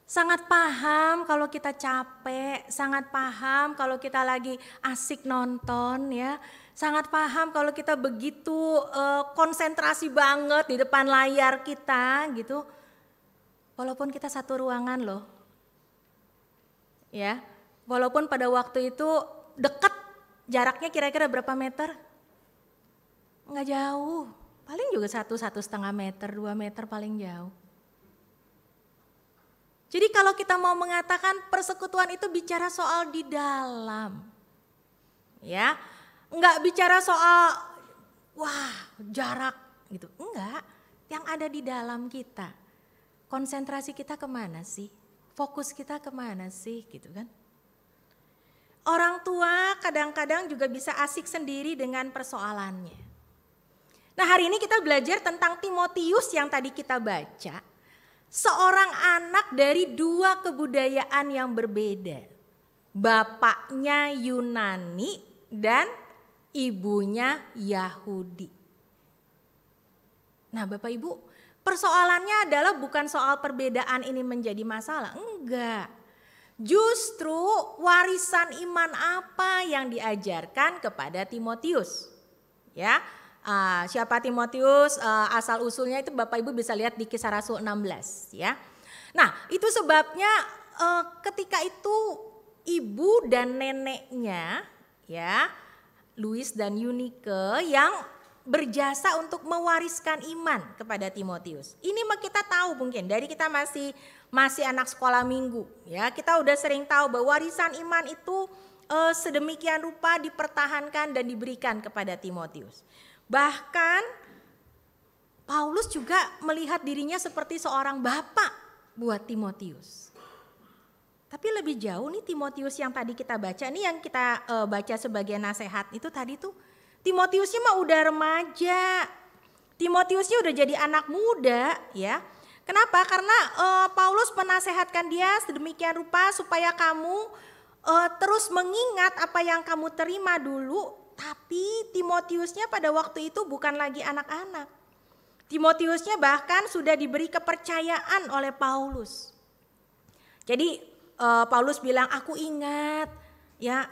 Sangat paham kalau kita capek, sangat paham kalau kita lagi asik nonton ya. Sangat paham kalau kita begitu konsentrasi banget di depan layar kita gitu. Walaupun kita satu ruangan loh. Ya, walaupun pada waktu itu dekat, jaraknya kira-kira berapa meter? Enggak jauh, paling juga 1,5 meter, 2 meter paling jauh. Jadi kalau kita mau mengatakan persekutuan itu bicara soal di dalam, ya, enggak bicara soal wah jarak gitu, enggak. Yang ada di dalam kita, konsentrasi kita kemana sih, fokus kita kemana sih, gitu kan? Orang tua kadang-kadang juga bisa asik sendiri dengan persoalannya. Nah hari ini kita belajar tentang Timotius yang tadi kita baca. Seorang anak dari 2 kebudayaan yang berbeda. Bapaknya Yunani dan ibunya Yahudi. Nah Bapak Ibu, persoalannya adalah bukan soal perbedaan ini menjadi masalah. Enggak. Justru warisan iman apa yang diajarkan kepada Timotius. Ya. Siapa Timotius, asal usulnya itu Bapak Ibu bisa lihat di Kisah Rasul 16 ya. Nah itu sebabnya ketika itu ibu dan neneknya ya Louis dan Eunike yang berjasa untuk mewariskan iman kepada Timotius. Ini mah kita tahu mungkin dari kita masih anak sekolah minggu ya, kita udah sering tahu bahwa warisan iman itu sedemikian rupa dipertahankan dan diberikan kepada Timotius. Bahkan Paulus juga melihat dirinya seperti seorang bapak buat Timotius. Tapi lebih jauh nih Timotius yang tadi kita baca, nih yang kita baca sebagai nasihat itu tadi tuh Timotiusnya mah udah remaja. Timotiusnya udah jadi anak muda ya. Kenapa? Karena Paulus menasehatkan dia sedemikian rupa supaya kamu terus mengingat apa yang kamu terima dulu. Tapi Timotiusnya pada waktu itu bukan lagi anak-anak. Timotiusnya bahkan sudah diberi kepercayaan oleh Paulus. Jadi Paulus bilang, aku ingat ya,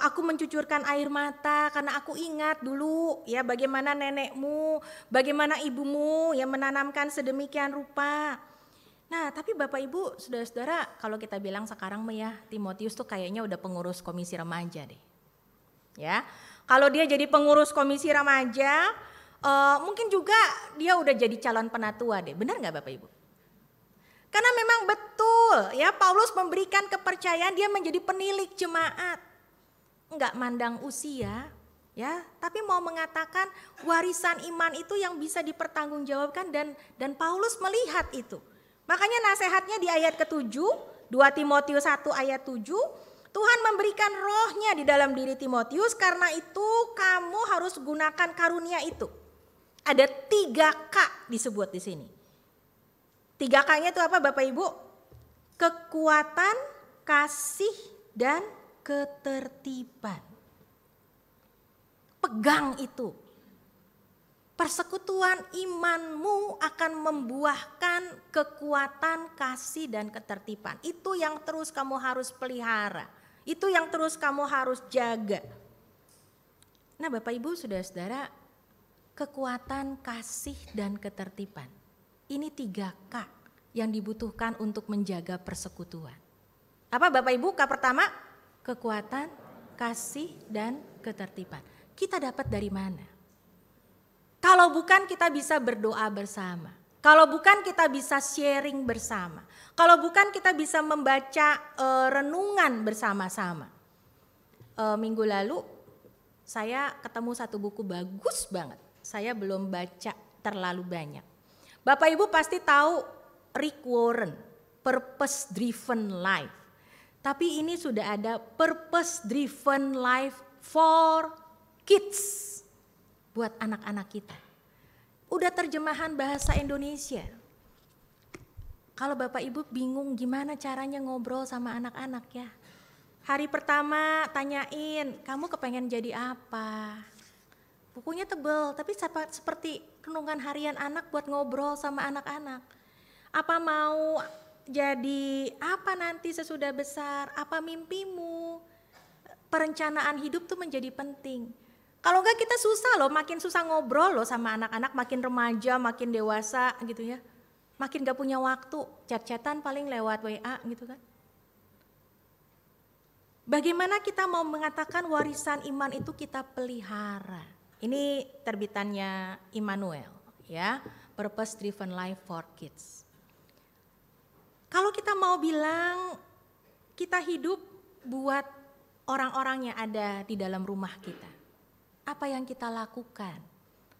aku mencucurkan air mata karena aku ingat dulu ya bagaimana nenekmu, bagaimana ibumu yang menanamkan sedemikian rupa. Nah, tapi Bapak Ibu, saudara-saudara, kalau kita bilang sekarang ya, Timotius tuh kayaknya udah pengurus komisi remaja deh. Ya, kalau dia jadi pengurus komisi remaja, mungkin juga dia udah jadi calon penatua deh. Benar nggak Bapak Ibu? Karena memang betul ya, Paulus memberikan kepercayaan dia menjadi penilik jemaat. Enggak mandang usia ya, tapi mau mengatakan warisan iman itu yang bisa dipertanggungjawabkan dan Paulus melihat itu. Makanya nasihatnya di ayat ke-7, 2 Timotius 1 ayat 7, Tuhan memberikan rohnya di dalam diri Timotius, karena itu kamu harus gunakan karunia itu. Ada 3K disebut di sini. 3K-nya itu apa Bapak Ibu? Kekuatan, kasih, dan ketertiban. Pegang itu. Persekutuan imanmu akan membuahkan kekuatan, kasih, dan ketertiban. Itu yang terus kamu harus pelihara. Itu yang terus kamu harus jaga. Nah Bapak Ibu, saudara-saudara, kekuatan, kasih, dan ketertiban. Ini 3K yang dibutuhkan untuk menjaga persekutuan. Apa Bapak Ibu? K pertama, kekuatan, kasih, dan ketertiban. Kita dapat dari mana? Kalau bukan kita bisa berdoa bersama. Kalau bukan kita bisa sharing bersama. Kalau bukan kita bisa membaca renungan bersama-sama. Minggu lalu saya ketemu satu buku bagus banget. Saya belum baca terlalu banyak. Bapak Ibu pasti tahu Rick Warren, Purpose Driven Life. Tapi ini sudah ada Purpose Driven Life for Kids. Buat anak-anak kita. Udah terjemahan bahasa Indonesia. Kalau Bapak Ibu bingung gimana caranya ngobrol sama anak-anak ya. Hari pertama tanyain, kamu kepengen jadi apa? Bukunya tebel, tapi seperti renungan harian anak buat ngobrol sama anak-anak. Apa mau jadi apa nanti sesudah besar? Apa mimpimu? Perencanaan hidup tuh menjadi penting. Kalau enggak kita susah loh, makin susah ngobrol loh sama anak-anak, makin remaja, makin dewasa gitu ya. Makin gak punya waktu, chat-chatan paling lewat WA gitu kan. Bagaimana kita mau mengatakan warisan iman itu kita pelihara? Ini terbitannya Immanuel ya, Purpose Driven Life for Kids. Kalau kita mau bilang kita hidup buat orang-orang yang ada di dalam rumah kita. Apa yang kita lakukan?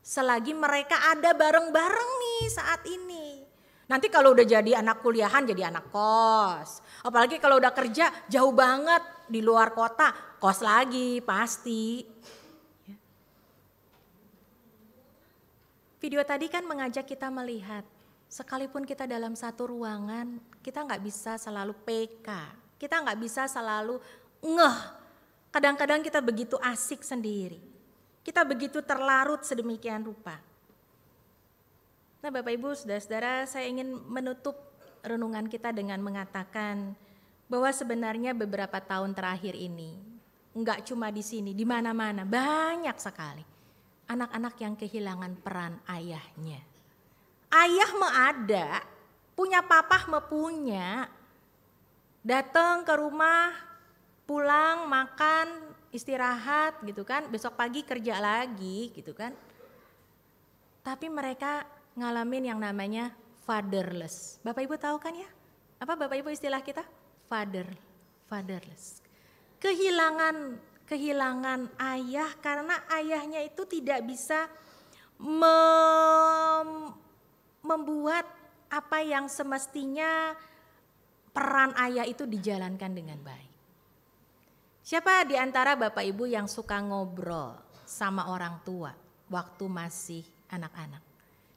Selagi mereka ada bareng-bareng nih saat ini. Nanti kalau udah jadi anak kuliahan jadi anak kos. Apalagi kalau udah kerja jauh banget di luar kota, kos lagi pasti. Video tadi kan mengajak kita melihat, sekalipun kita dalam satu ruangan, kita nggak bisa selalu PK, kita nggak bisa selalu ngeh. Kadang-kadang kita begitu asik sendiri, kita begitu terlarut sedemikian rupa. Nah Bapak Ibu, saudara-saudara, saya ingin menutup renungan kita dengan mengatakan bahwa sebenarnya beberapa tahun terakhir ini, nggak cuma di sini, di mana-mana, banyak sekali anak-anak yang kehilangan peran ayahnya. Ayah mah ada, punya papa mah punya. Datang ke rumah, pulang, makan, istirahat gitu kan. Besok pagi kerja lagi gitu kan. Tapi mereka ngalamin yang namanya fatherless. Bapak Ibu tahu kan ya? Apa Bapak Ibu istilah kita? Fatherless. Kehilangan ayah karena ayahnya itu tidak bisa membuat apa yang semestinya peran ayah itu dijalankan dengan baik. Siapa di antara Bapak Ibu yang suka ngobrol sama orang tua waktu masih anak-anak?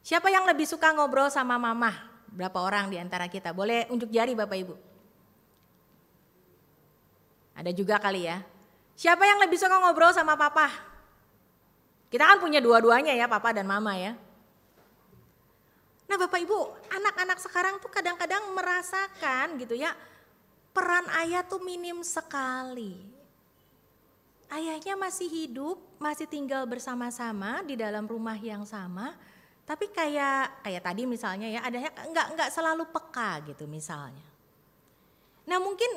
Siapa yang lebih suka ngobrol sama mama? Berapa orang di antara kita? Boleh unjuk jari Bapak Ibu. Ada juga kali ya. Siapa yang lebih suka ngobrol sama papa? Kita kan punya dua-duanya ya, papa dan mama ya. Nah Bapak Ibu, anak-anak sekarang tuh kadang-kadang merasakan gitu ya, peran ayah tuh minim sekali. Ayahnya masih hidup, masih tinggal bersama-sama di dalam rumah yang sama, tapi kayak tadi misalnya ya, adanya nggak selalu peka gitu misalnya. Nah mungkin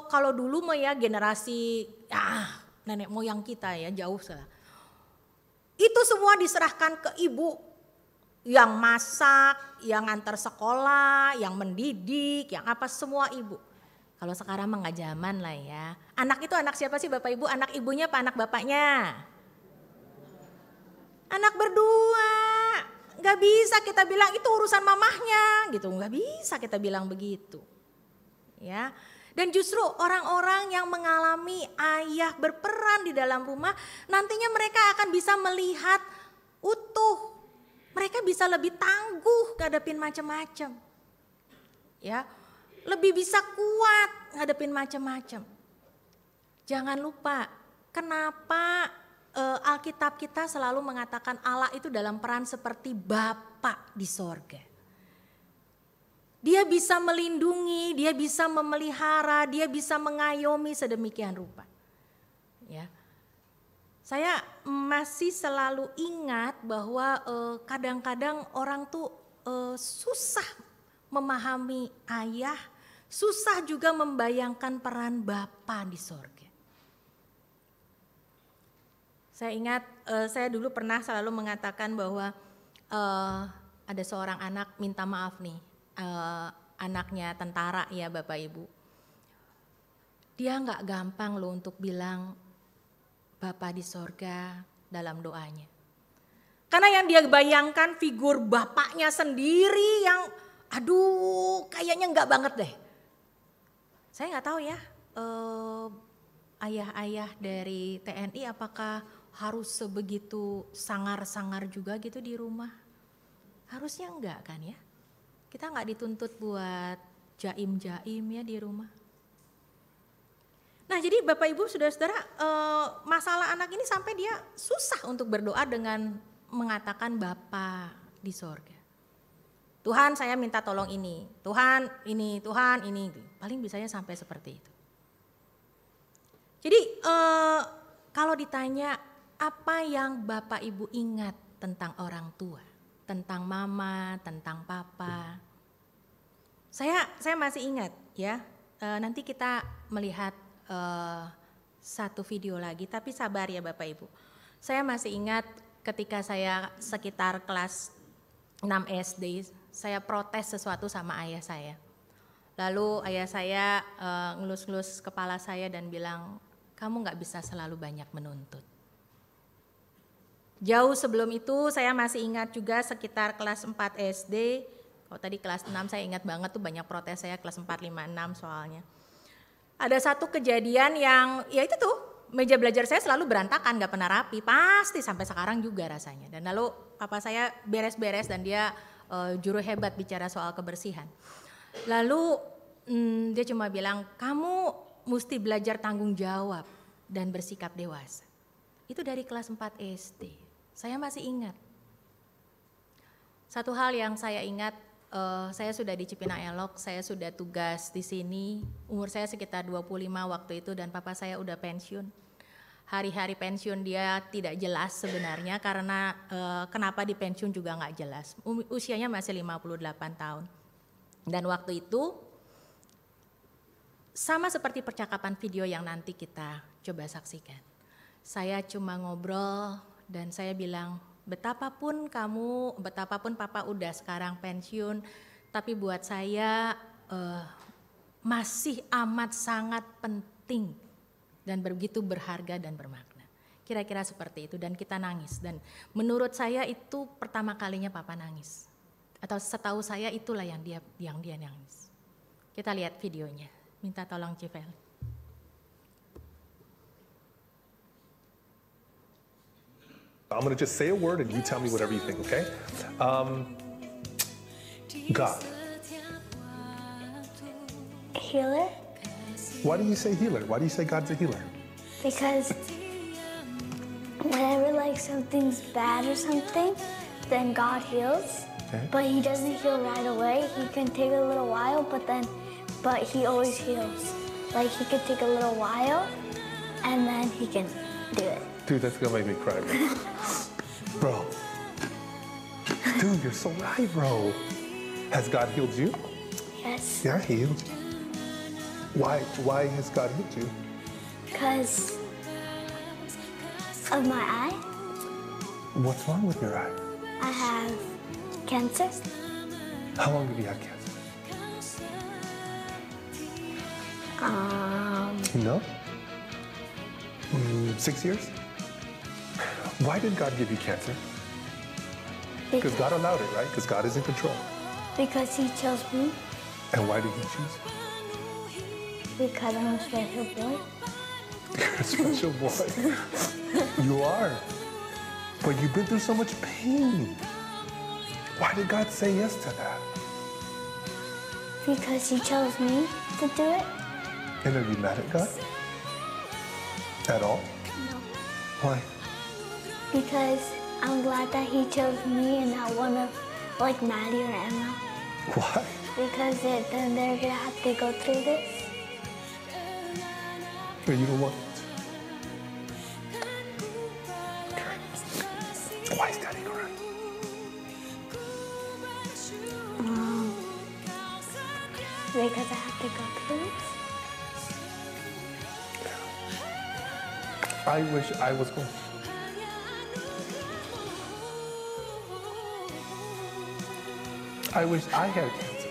kalau dulu mah ya generasi nenek moyang kita ya jauh salah. Itu semua diserahkan ke ibu yang masak, yang antar sekolah, yang mendidik, yang apa semua ibu. Kalau sekarang mah nggak zaman lah ya. Anak itu anak siapa sih Bapak Ibu? Anak ibunya apa anak bapaknya? Anak berdua. Nggak bisa kita bilang itu urusan mamahnya gitu. Nggak bisa kita bilang begitu. Ya. Dan justru orang-orang yang mengalami ayah berperan di dalam rumah, nantinya mereka akan bisa melihat utuh. Mereka bisa lebih tangguh ngadepin macam-macam. Ya. Lebih bisa kuat ngadepin macam-macam. Jangan lupa, kenapa Alkitab kita selalu mengatakan Allah itu dalam peran seperti Bapa di sorga. Dia bisa melindungi, dia bisa memelihara, dia bisa mengayomi sedemikian rupa. Ya. Saya masih selalu ingat bahwa kadang-kadang orang tuh susah memahami ayah, susah juga membayangkan peran Bapa di sorga. Saya ingat saya dulu pernah selalu mengatakan bahwa ada seorang anak minta maaf nih, anaknya tentara ya Bapak Ibu. Dia nggak gampang loh untuk bilang Bapa di sorga dalam doanya. Karena yang dia bayangkan figur bapaknya sendiri yang aduh kayaknya nggak banget deh. Saya nggak tahu ya ayah-ayah dari TNI apakah harus sebegitu sangar-sangar juga gitu di rumah. Harusnya enggak kan ya. Kita nggak dituntut buat jaim-jaim ya di rumah. Nah jadi Bapak Ibu Saudara-saudara masalah anak ini sampai dia susah untuk berdoa dengan mengatakan Bapa di sorga. Tuhan saya minta tolong ini, Tuhan ini. Paling bisanya sampai seperti itu. Jadi kalau ditanya apa yang Bapak Ibu ingat tentang orang tua, tentang mama, tentang papa. Saya masih ingat ya, nanti kita melihat satu video lagi, tapi sabar ya Bapak Ibu. Saya masih ingat ketika saya sekitar kelas 6 SD, saya protes sesuatu sama ayah saya. Lalu ayah saya ngelus-ngelus kepala saya dan bilang, kamu gak bisa selalu banyak menuntut. Jauh sebelum itu saya masih ingat juga sekitar kelas 4 SD, kalau tadi kelas 6 saya ingat banget tuh banyak protes saya kelas 4, 5, 6 soalnya. Ada satu kejadian yang ya itu tuh meja belajar saya selalu berantakan, gak pernah rapi, pasti sampai sekarang juga rasanya. Dan lalu papa saya beres-beres dan dia juru hebat bicara soal kebersihan. Lalu dia cuma bilang, kamu mesti belajar tanggung jawab dan bersikap dewasa. Itu dari kelas 4 SD, saya masih ingat. Satu hal yang saya ingat, saya sudah di Cipinang Elok, saya sudah tugas di sini, umur saya sekitar 25 waktu itu dan papa saya udah pensiun. Hari-hari pensiun dia tidak jelas sebenarnya karena kenapa di pensiun juga nggak jelas. Usianya masih 58 tahun. Dan waktu itu sama seperti percakapan video yang nanti kita coba saksikan. Saya cuma ngobrol dan saya bilang, betapapun papa udah sekarang pensiun, tapi buat saya masih amat sangat penting dan begitu berharga dan bermakna. Kira-kira seperti itu dan kita nangis. Dan menurut saya itu pertama kalinya papa nangis. Atau setahu saya itulah yang dia nangis. Kita lihat videonya. Minta tolong Civel. I'm going to just say a word and you tell me whatever you think, okay? God. Healer, Why do you say healer? Why do you say God's a healer? because whenever like something's bad or something, then God heals. Okay. But he doesn't heal right away. He can take a little while, but he always heals. Like he could take a little while and then he can do it. Dude, that's going to make me cry, bro. Dude, you're so right, bro. Has God healed you? Yes. Yeah, he healed you. Why has God healed you? Because of my eye. What's wrong with your eye? I have cancer. How long have you had cancer? You know? 6 years? Why did God give you cancer? Because God allowed it, right? Because God is in control. Because he chose me. And why did he choose you? Because I'm a special boy. You're a special boy. You are. But you've been through so much pain. Why did God say yes to that? Because he chose me to do it. And are you mad at God? At all? No. Why? Because I'm glad that he chose me and not one of like Maddie or Emma. Why? Because then they're gonna have to go through this. Or you don't want Why is Daddy crying? Because I have to go through this. I wish I was going. I wish I had cancer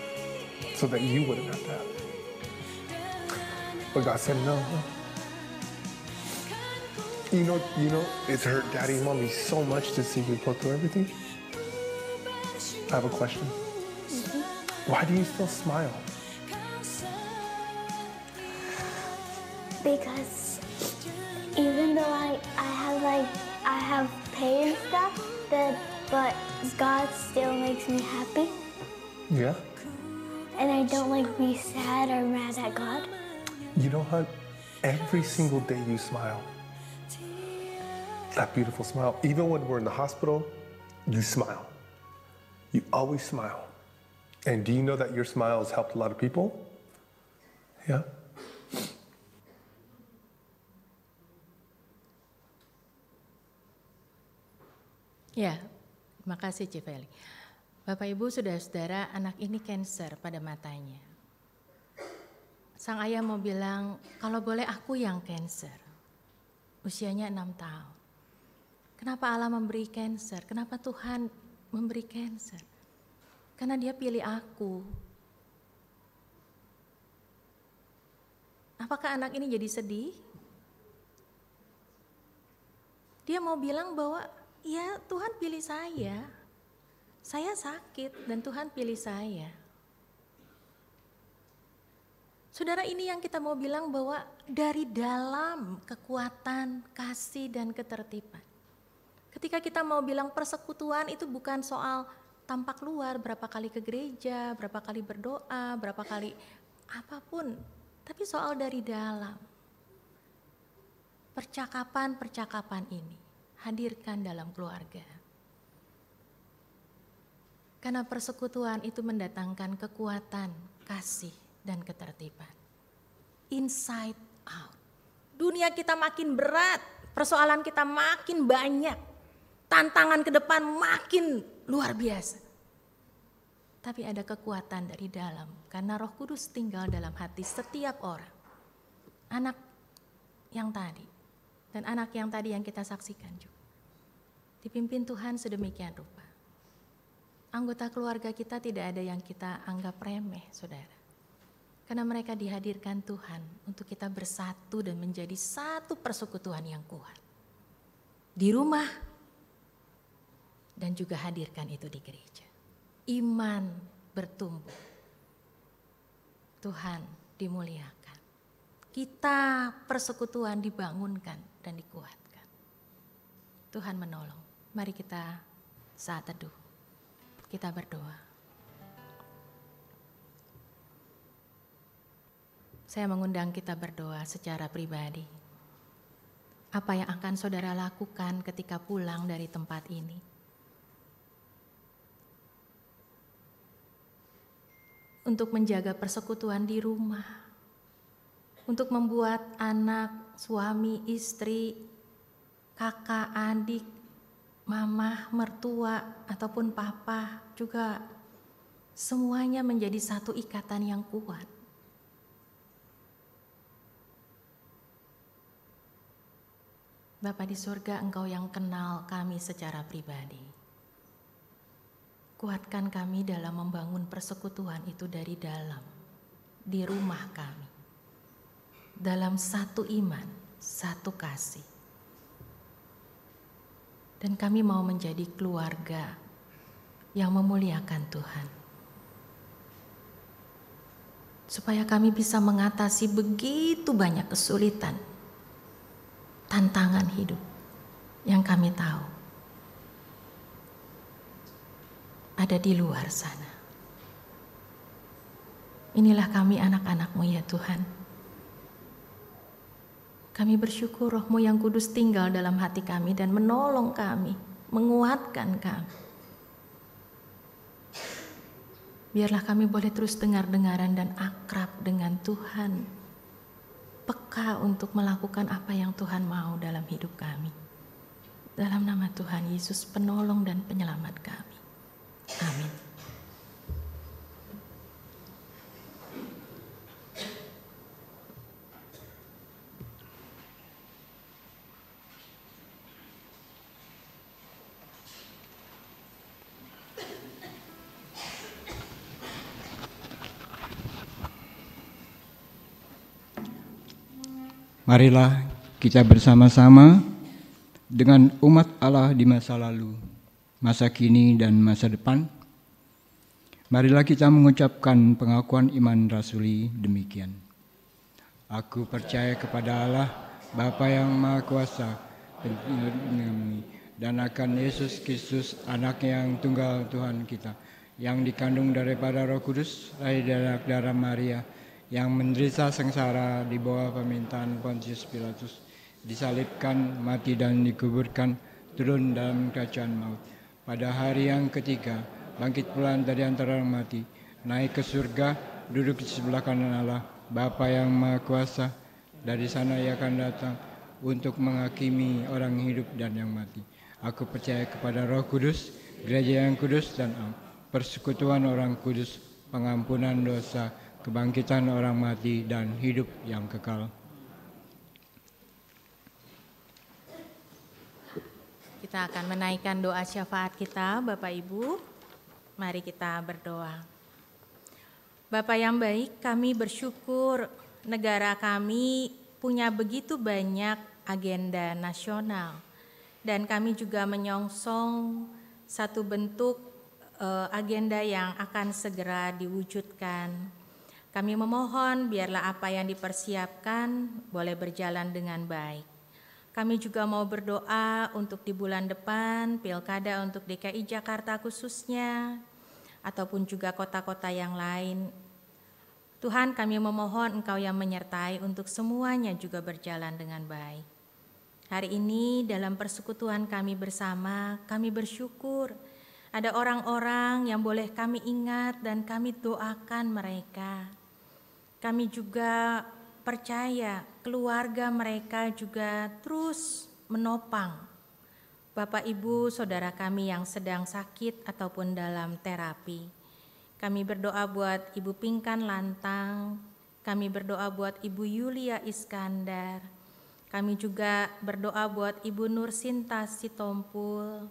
so that you wouldn't have to have it. But God said no. You know, it's hurt Daddy and Mommy so much to see you go through everything. I have a question. Why do you still smile? Because even though I have pain and stuff, but God still makes me happy. Yeah? And I don't like be sad or mad at God. You know what? Every single day you smile. That beautiful smile. Even when we're in the hospital, you smile. You always smile. And do you know that your smile has helped a lot of people? Yeah? Ya, terima kasih Cifeli. Bapak Ibu saudara-saudara, anak ini cancer pada matanya. Sang ayah mau bilang, kalau boleh aku yang cancer. Usianya 6 tahun. Kenapa Allah memberi cancer? Kenapa Tuhan memberi cancer? Karena dia pilih aku. Apakah anak ini jadi sedih? Dia mau bilang bahwa ya Tuhan pilih saya. Saya sakit dan Tuhan pilih saya. Saudara, ini yang kita mau bilang bahwa dari dalam kekuatan, kasih dan ketertiban. Ketika kita mau bilang persekutuan itu bukan soal tampak luar, berapa kali ke gereja, berapa kali berdoa, berapa kali apapun. Tapi soal dari dalam. Percakapan-percakapan ini hadirkan dalam keluarga. Karena persekutuan itu mendatangkan kekuatan, kasih, dan ketertiban. Inside out. Dunia kita makin berat, persoalan kita makin banyak. Tantangan ke depan makin luar biasa. Tapi ada kekuatan dari dalam, karena Roh Kudus tinggal dalam hati setiap orang. Anak yang tadi, dan anak yang tadi yang kita saksikan juga. Dipimpin Tuhan sedemikian rupa. Anggota keluarga kita tidak ada yang kita anggap remeh, saudara. Karena mereka dihadirkan Tuhan untuk kita bersatu dan menjadi satu persekutuan yang kuat. Di rumah, dan juga hadirkan itu di gereja. Iman bertumbuh. Tuhan dimuliakan. Kita persekutuan dibangunkan dan dikuatkan. Tuhan menolong. Mari kita saat teduh, kita berdoa. Saya mengundang kita berdoa secara pribadi. Apa yang akan saudara lakukan ketika pulang dari tempat ini? Untuk menjaga persekutuan di rumah, untuk membuat anak, suami, istri, kakak, adik, mama, mertua, ataupun papa juga semuanya menjadi satu ikatan yang kuat. Bapa di surga, Engkau yang kenal kami secara pribadi. Kuatkan kami dalam membangun persekutuan itu dari dalam, di rumah kami. Dalam satu iman, satu kasih. Dan kami mau menjadi keluarga yang memuliakan Tuhan. Supaya kami bisa mengatasi begitu banyak kesulitan, tantangan hidup yang kami tahu ada di luar sana. Inilah kami anak-anak-Mu ya Tuhan. Kami bersyukur Roh-Mu yang kudus tinggal dalam hati kami dan menolong kami, menguatkan kami. Biarlah kami boleh terus dengar-dengaran dan akrab dengan Tuhan. Peka untuk melakukan apa yang Tuhan mau dalam hidup kami. Dalam nama Tuhan Yesus, penolong dan penyelamat kami. Amin. Marilah kita bersama-sama dengan umat Allah di masa lalu, masa kini dan masa depan. Marilah kita mengucapkan pengakuan iman rasuli demikian. Aku percaya kepada Allah, Bapa yang Maha Kuasa, dan akan Yesus Kristus, Anak-Nya yang tunggal Tuhan kita, yang dikandung daripada Roh Kudus, lahir dari darah Maria, yang menderita sengsara di bawah pemerintahan Pontius Pilatus, disalibkan, mati dan dikuburkan, turun dalam kerajaan maut. Pada hari yang ketiga, bangkit pula dari antara orang mati, naik ke surga, duduk di sebelah kanan Allah, Bapa yang Maha Kuasa. Dari sana Ia akan datang untuk menghakimi orang hidup dan yang mati. Aku percaya kepada Roh Kudus, gereja yang kudus dan persekutuan orang kudus, pengampunan dosa, kebangkitan orang mati dan hidup yang kekal. Kita akan menaikkan doa syafaat kita, Bapak Ibu. Mari kita berdoa. Bapa yang baik, kami bersyukur negara kami punya begitu banyak agenda nasional. Dan kami juga menyongsong satu bentuk agenda yang akan segera diwujudkan. Kami memohon biarlah apa yang dipersiapkan boleh berjalan dengan baik. Kami juga mau berdoa untuk di bulan depan, pilkada untuk DKI Jakarta khususnya, ataupun juga kota-kota yang lain. Tuhan, kami memohon Engkau yang menyertai untuk semuanya juga berjalan dengan baik. Hari ini dalam persekutuan kami bersama, kami bersyukur ada orang-orang yang boleh kami ingat dan kami doakan mereka. Kami juga percaya keluarga mereka juga terus menopang Bapak Ibu saudara kami yang sedang sakit ataupun dalam terapi. Kami berdoa buat Ibu Pingkan Lantang, kami berdoa buat Ibu Yulia Iskandar, kami juga berdoa buat Ibu Nursinta Sitompul,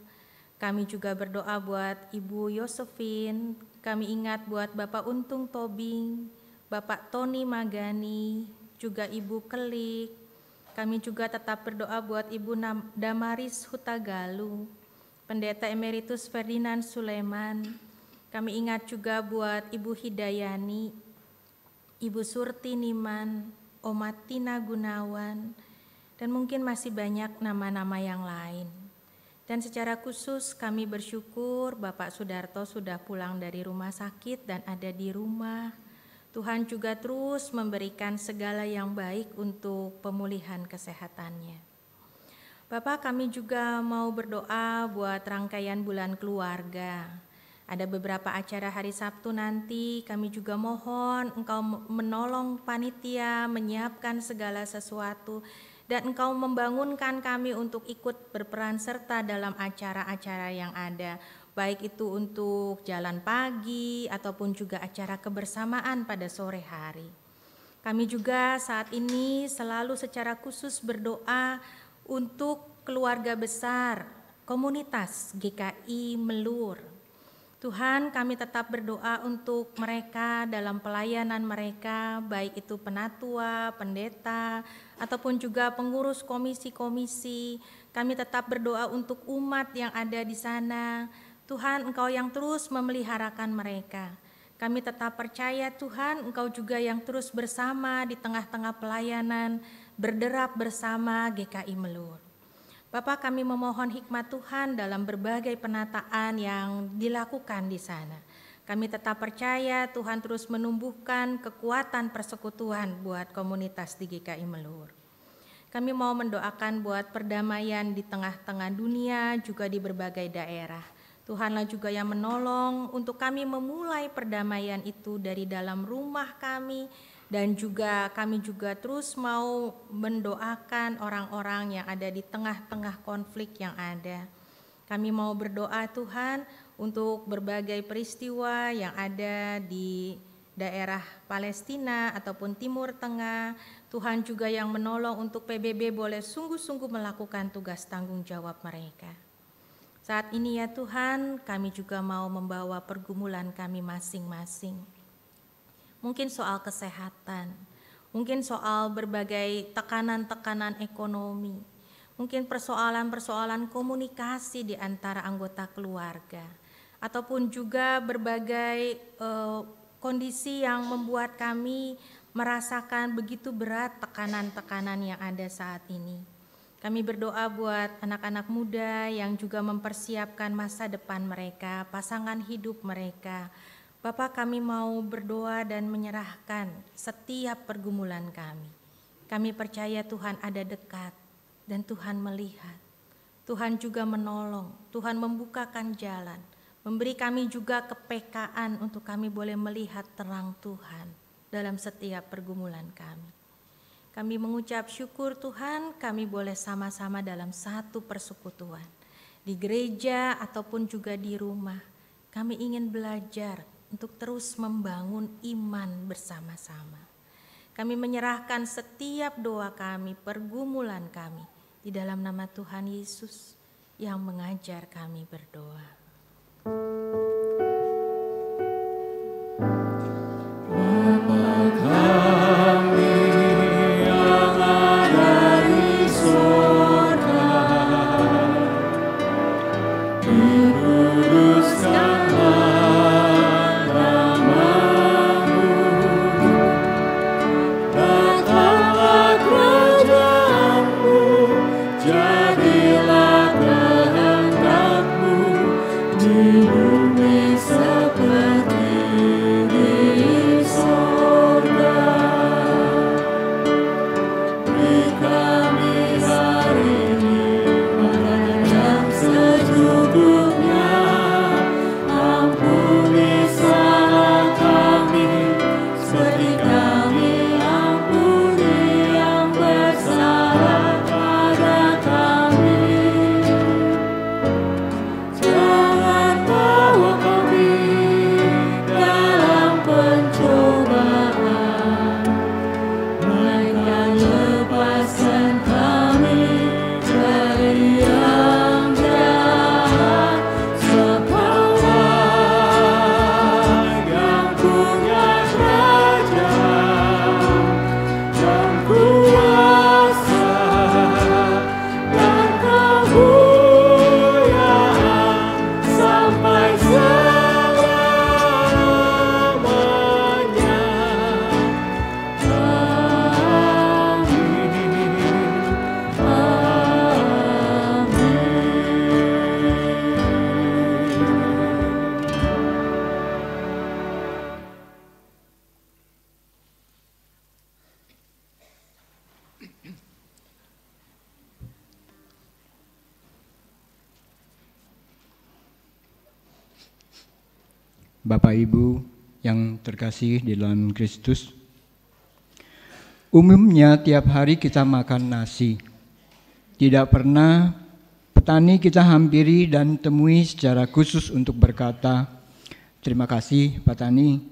kami juga berdoa buat Ibu Yosefin, kami ingat buat Bapak Untung Tobing, Bapak Tony Magani, juga Ibu Kelik. Kami juga tetap berdoa buat Ibu Damaris Hutagalu, Pendeta Emeritus Ferdinand Suleman. Kami ingat juga buat Ibu Hidayani, Ibu Surti Niman, Oma Tina Gunawan, dan mungkin masih banyak nama-nama yang lain. Dan secara khusus kami bersyukur Bapak Sudarto sudah pulang dari rumah sakit dan ada di rumah. Tuhan juga terus memberikan segala yang baik untuk pemulihan kesehatannya. Bapak, kami juga mau berdoa buat rangkaian bulan keluarga. Ada beberapa acara hari Sabtu nanti, kami juga mohon Engkau menolong panitia, menyiapkan segala sesuatu, dan Engkau membangunkan kami untuk ikut berperan serta dalam acara-acara yang ada, baik itu untuk jalan pagi ataupun juga acara kebersamaan pada sore hari. Kami juga saat ini selalu secara khusus berdoa untuk keluarga besar komunitas GKI Melur. Tuhan, kami tetap berdoa untuk mereka dalam pelayanan mereka, baik itu penatua, pendeta, ataupun juga pengurus komisi-komisi. Kami tetap berdoa untuk umat yang ada di sana. Tuhan, Engkau yang terus memeliharakan mereka. Kami tetap percaya Tuhan, Engkau juga yang terus bersama di tengah-tengah pelayanan, berderap bersama GKI Melur. Bapak, kami memohon hikmat Tuhan dalam berbagai penataan yang dilakukan di sana. Kami tetap percaya Tuhan terus menumbuhkan kekuatan persekutuan buat komunitas di GKI Melur. Kami mau mendoakan buat perdamaian di tengah-tengah dunia, juga di berbagai daerah. Tuhanlah juga yang menolong untuk kami memulai perdamaian itu dari dalam rumah kami, dan juga kami juga terus mau mendoakan orang-orang yang ada di tengah-tengah konflik yang ada. Kami mau berdoa Tuhan untuk berbagai peristiwa yang ada di daerah Palestina ataupun Timur Tengah. Tuhan juga yang menolong untuk PBB boleh sungguh-sungguh melakukan tugas tanggung jawab mereka. Saat ini ya Tuhan, kami juga mau membawa pergumulan kami masing-masing. Mungkin soal kesehatan, mungkin soal berbagai tekanan-tekanan ekonomi, mungkin persoalan-persoalan komunikasi di antara anggota keluarga, ataupun juga berbagai kondisi yang membuat kami merasakan begitu berat tekanan-tekanan yang ada saat ini. Kami berdoa buat anak-anak muda yang juga mempersiapkan masa depan mereka, pasangan hidup mereka. Bapak, kami mau berdoa dan menyerahkan setiap pergumulan kami. Kami percaya Tuhan ada dekat dan Tuhan melihat. Tuhan juga menolong, Tuhan membukakan jalan, memberi kami juga kepekaan untuk kami boleh melihat terang Tuhan dalam setiap pergumulan kami. Kami mengucap syukur Tuhan, kami boleh sama-sama dalam satu persekutuan. Di gereja ataupun juga di rumah, kami ingin belajar untuk terus membangun iman bersama-sama. Kami menyerahkan setiap doa kami, pergumulan kami, di dalam nama Tuhan Yesus yang mengajar kami berdoa. Bapak Ibu yang terkasih di dalam Kristus. Umumnya tiap hari kita makan nasi. Tidak pernah petani kita hampiri dan temui secara khusus untuk berkata, terima kasih Pak Tani,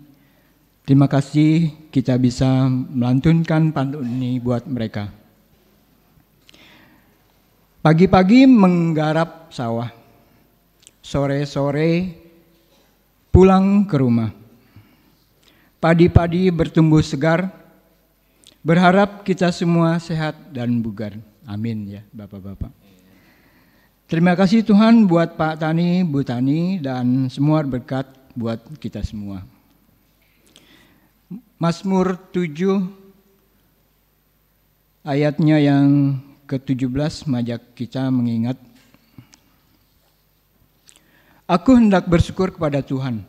terima kasih kita bisa melantunkan pantun ini buat mereka. Pagi-pagi menggarap sawah, sore-sore pulang ke rumah. Padi-padi bertumbuh segar, berharap kita semua sehat dan bugar. Amin ya Bapak-Bapak. Terima kasih Tuhan buat Pak Tani, Bu Tani, dan semua berkat buat kita semua. Mazmur 7 ayatnya yang ke-17 mengajak kita mengingat, aku hendak bersyukur kepada Tuhan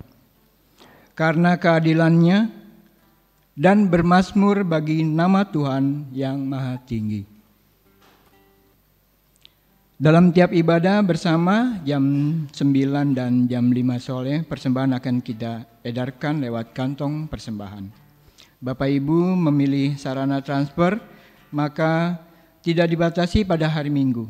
karena keadilan-Nya dan bermazmur bagi nama Tuhan yang maha tinggi. Dalam tiap ibadah bersama jam 9 dan jam 5 sore, persembahan akan kita edarkan lewat kantong persembahan. Bapak Ibu memilih sarana transfer, maka tidak dibatasi pada hari Minggu.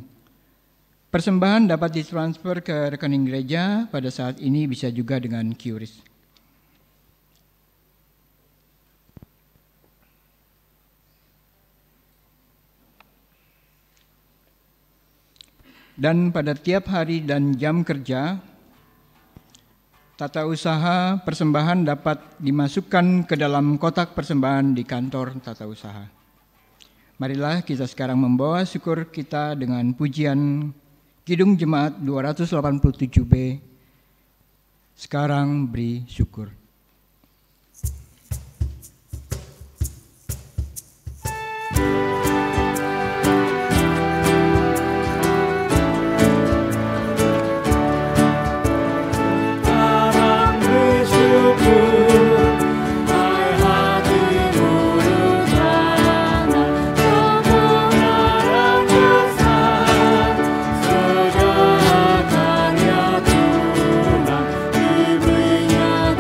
Persembahan dapat ditransfer ke rekening gereja, pada saat ini bisa juga dengan QRIS. Dan pada tiap hari dan jam kerja, tata usaha persembahan dapat dimasukkan ke dalam kotak persembahan di kantor tata usaha. Marilah kita sekarang membawa syukur kita dengan pujian Kidung Jemaat 287B. Sekarang beri syukur. Diberinya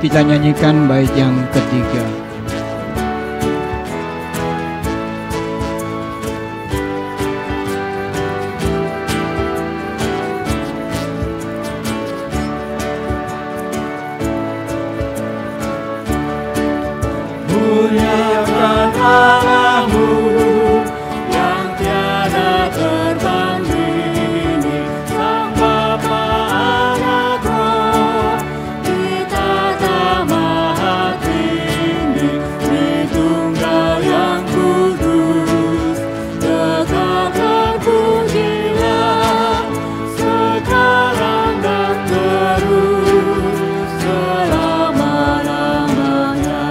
kita nyanyikan bait yang ketiga. Muliakan Allahmu yang tiada terbanding, Sang Bapa Anak Roh, di tata maha tinggi, Tritunggal yang kudus, tetap terpujilah sekarang dan terus selama-lamanya.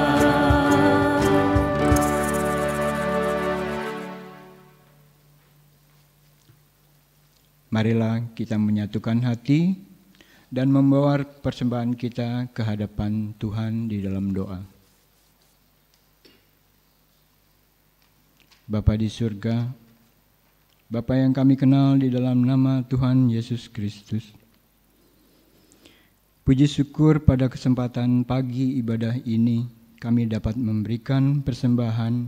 Marilah kita menyatukan hati dan membawa persembahan kita ke hadapan Tuhan di dalam doa. Bapa di surga, Bapa yang kami kenal di dalam nama Tuhan Yesus Kristus, puji syukur pada kesempatan pagi ibadah ini kami dapat memberikan persembahan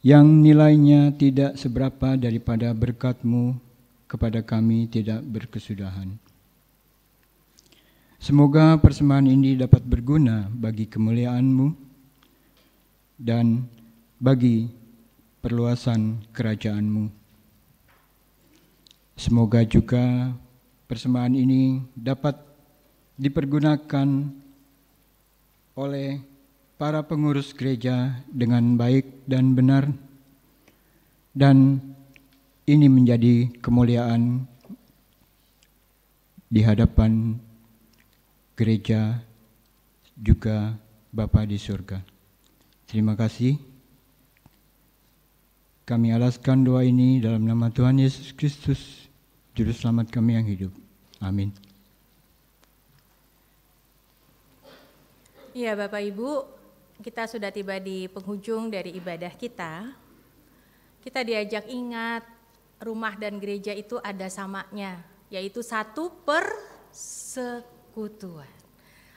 yang nilainya tidak seberapa daripada berkat-Mu kepada kami tidak berkesudahan. Semoga persembahan ini dapat berguna bagi kemuliaan-Mu dan bagi perluasan kerajaan-Mu. Semoga juga persembahan ini dapat dipergunakan oleh para pengurus gereja dengan baik dan benar, dan ini menjadi kemuliaan di hadapan gereja juga Bapa di surga. Terima kasih. Kami alaskan doa ini dalam nama Tuhan Yesus Kristus, Juru Selamat kami yang hidup. Amin. Ya Bapak Ibu, kita sudah tiba di penghujung dari ibadah kita. Kita diajak ingat, rumah dan gereja itu ada samanya, yaitu satu persekutuan.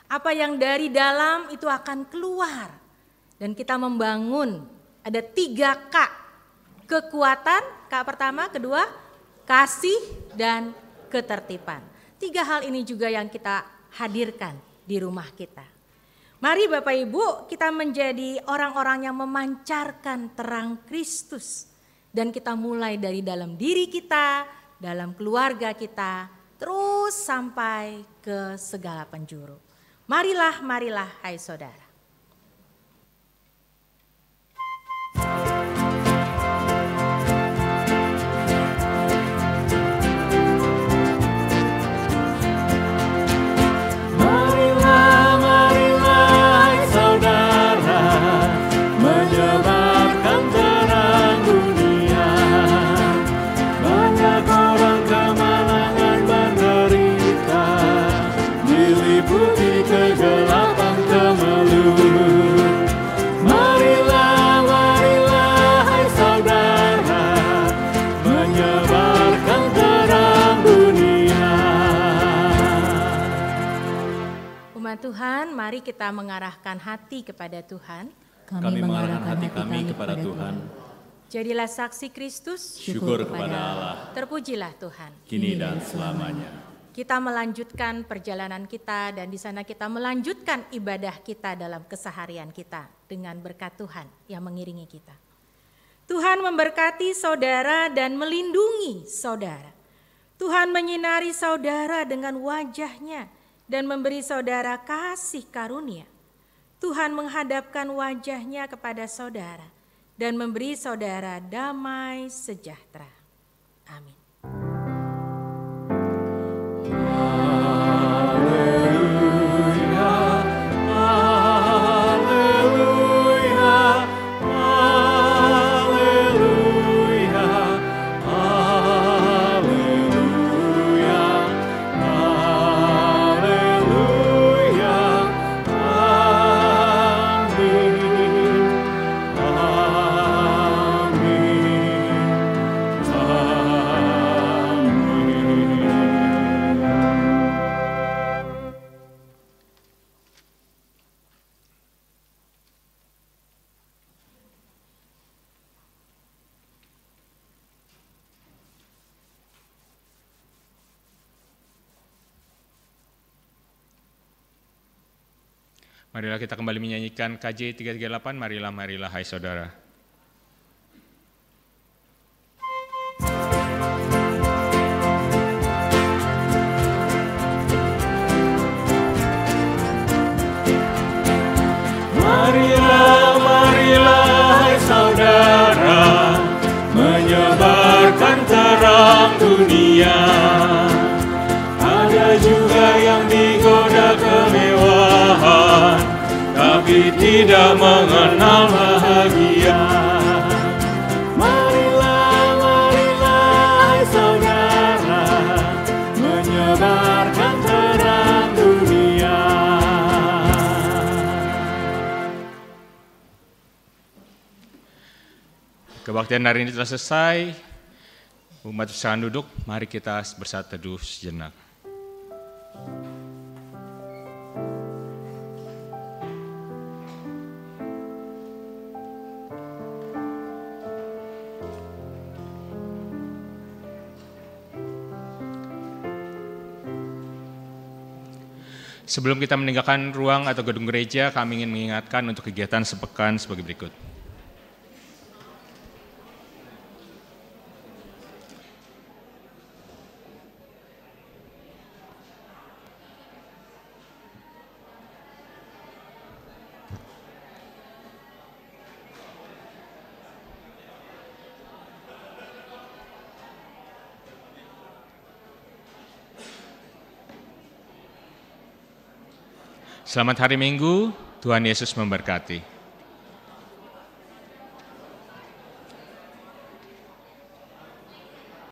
Apa yang dari dalam itu akan keluar. Dan kita membangun, ada 3 K. Kekuatan, K pertama, kedua, kasih dan ketertiban. 3 hal ini juga yang kita hadirkan di rumah kita. Mari Bapak Ibu, kita menjadi orang-orang yang memancarkan terang Kristus. Dan kita mulai dari dalam diri kita, dalam keluarga kita, terus sampai ke segala penjuru. Marilah, marilah hai saudara. Marilah, marilah hai saudara, menyebarkan terang dunia. Banyak orang kemalangan menderita, diliputi kegelapan kemelut. Marilah, marilah hai saudara, menyebarkan terang dunia. Umat Tuhan, mari kita mengarahkan hati kepada Tuhan. Kami mengarahkan hati kami kepada Tuhan. Jadilah saksi Kristus. Syukur kepada Allah, Terpujilah Tuhan. kini dan selamanya. Kita melanjutkan perjalanan kita dan di sana kita melanjutkan ibadah kita dalam keseharian kita dengan berkat Tuhan yang mengiringi kita. Tuhan memberkati saudara dan melindungi saudara. Tuhan menyinari saudara dengan wajah-Nya dan memberi saudara kasih karunia. Tuhan menghadapkan wajah-Nya kepada saudara dan memberi saudara damai sejahtera. Amin. Amin. Marilah kita kembali menyanyikan KJ 338, marilah, marilah, hai saudara. Marilah, marilah, hai saudara, menyebarkan terang dunia. Ada juga yang digoda kemewahan, tapi tidak mengenal bahagia. Marilah, marilah, hai saudara, menyebarkan terang dunia. Kebaktian hari ini telah selesai. Umat silakan duduk, mari kita bersatu teduh sejenak. Sebelum kita meninggalkan ruang atau gedung gereja, kami ingin mengingatkan untuk kegiatan sepekan sebagai berikut. Selamat hari Minggu, Tuhan Yesus memberkati.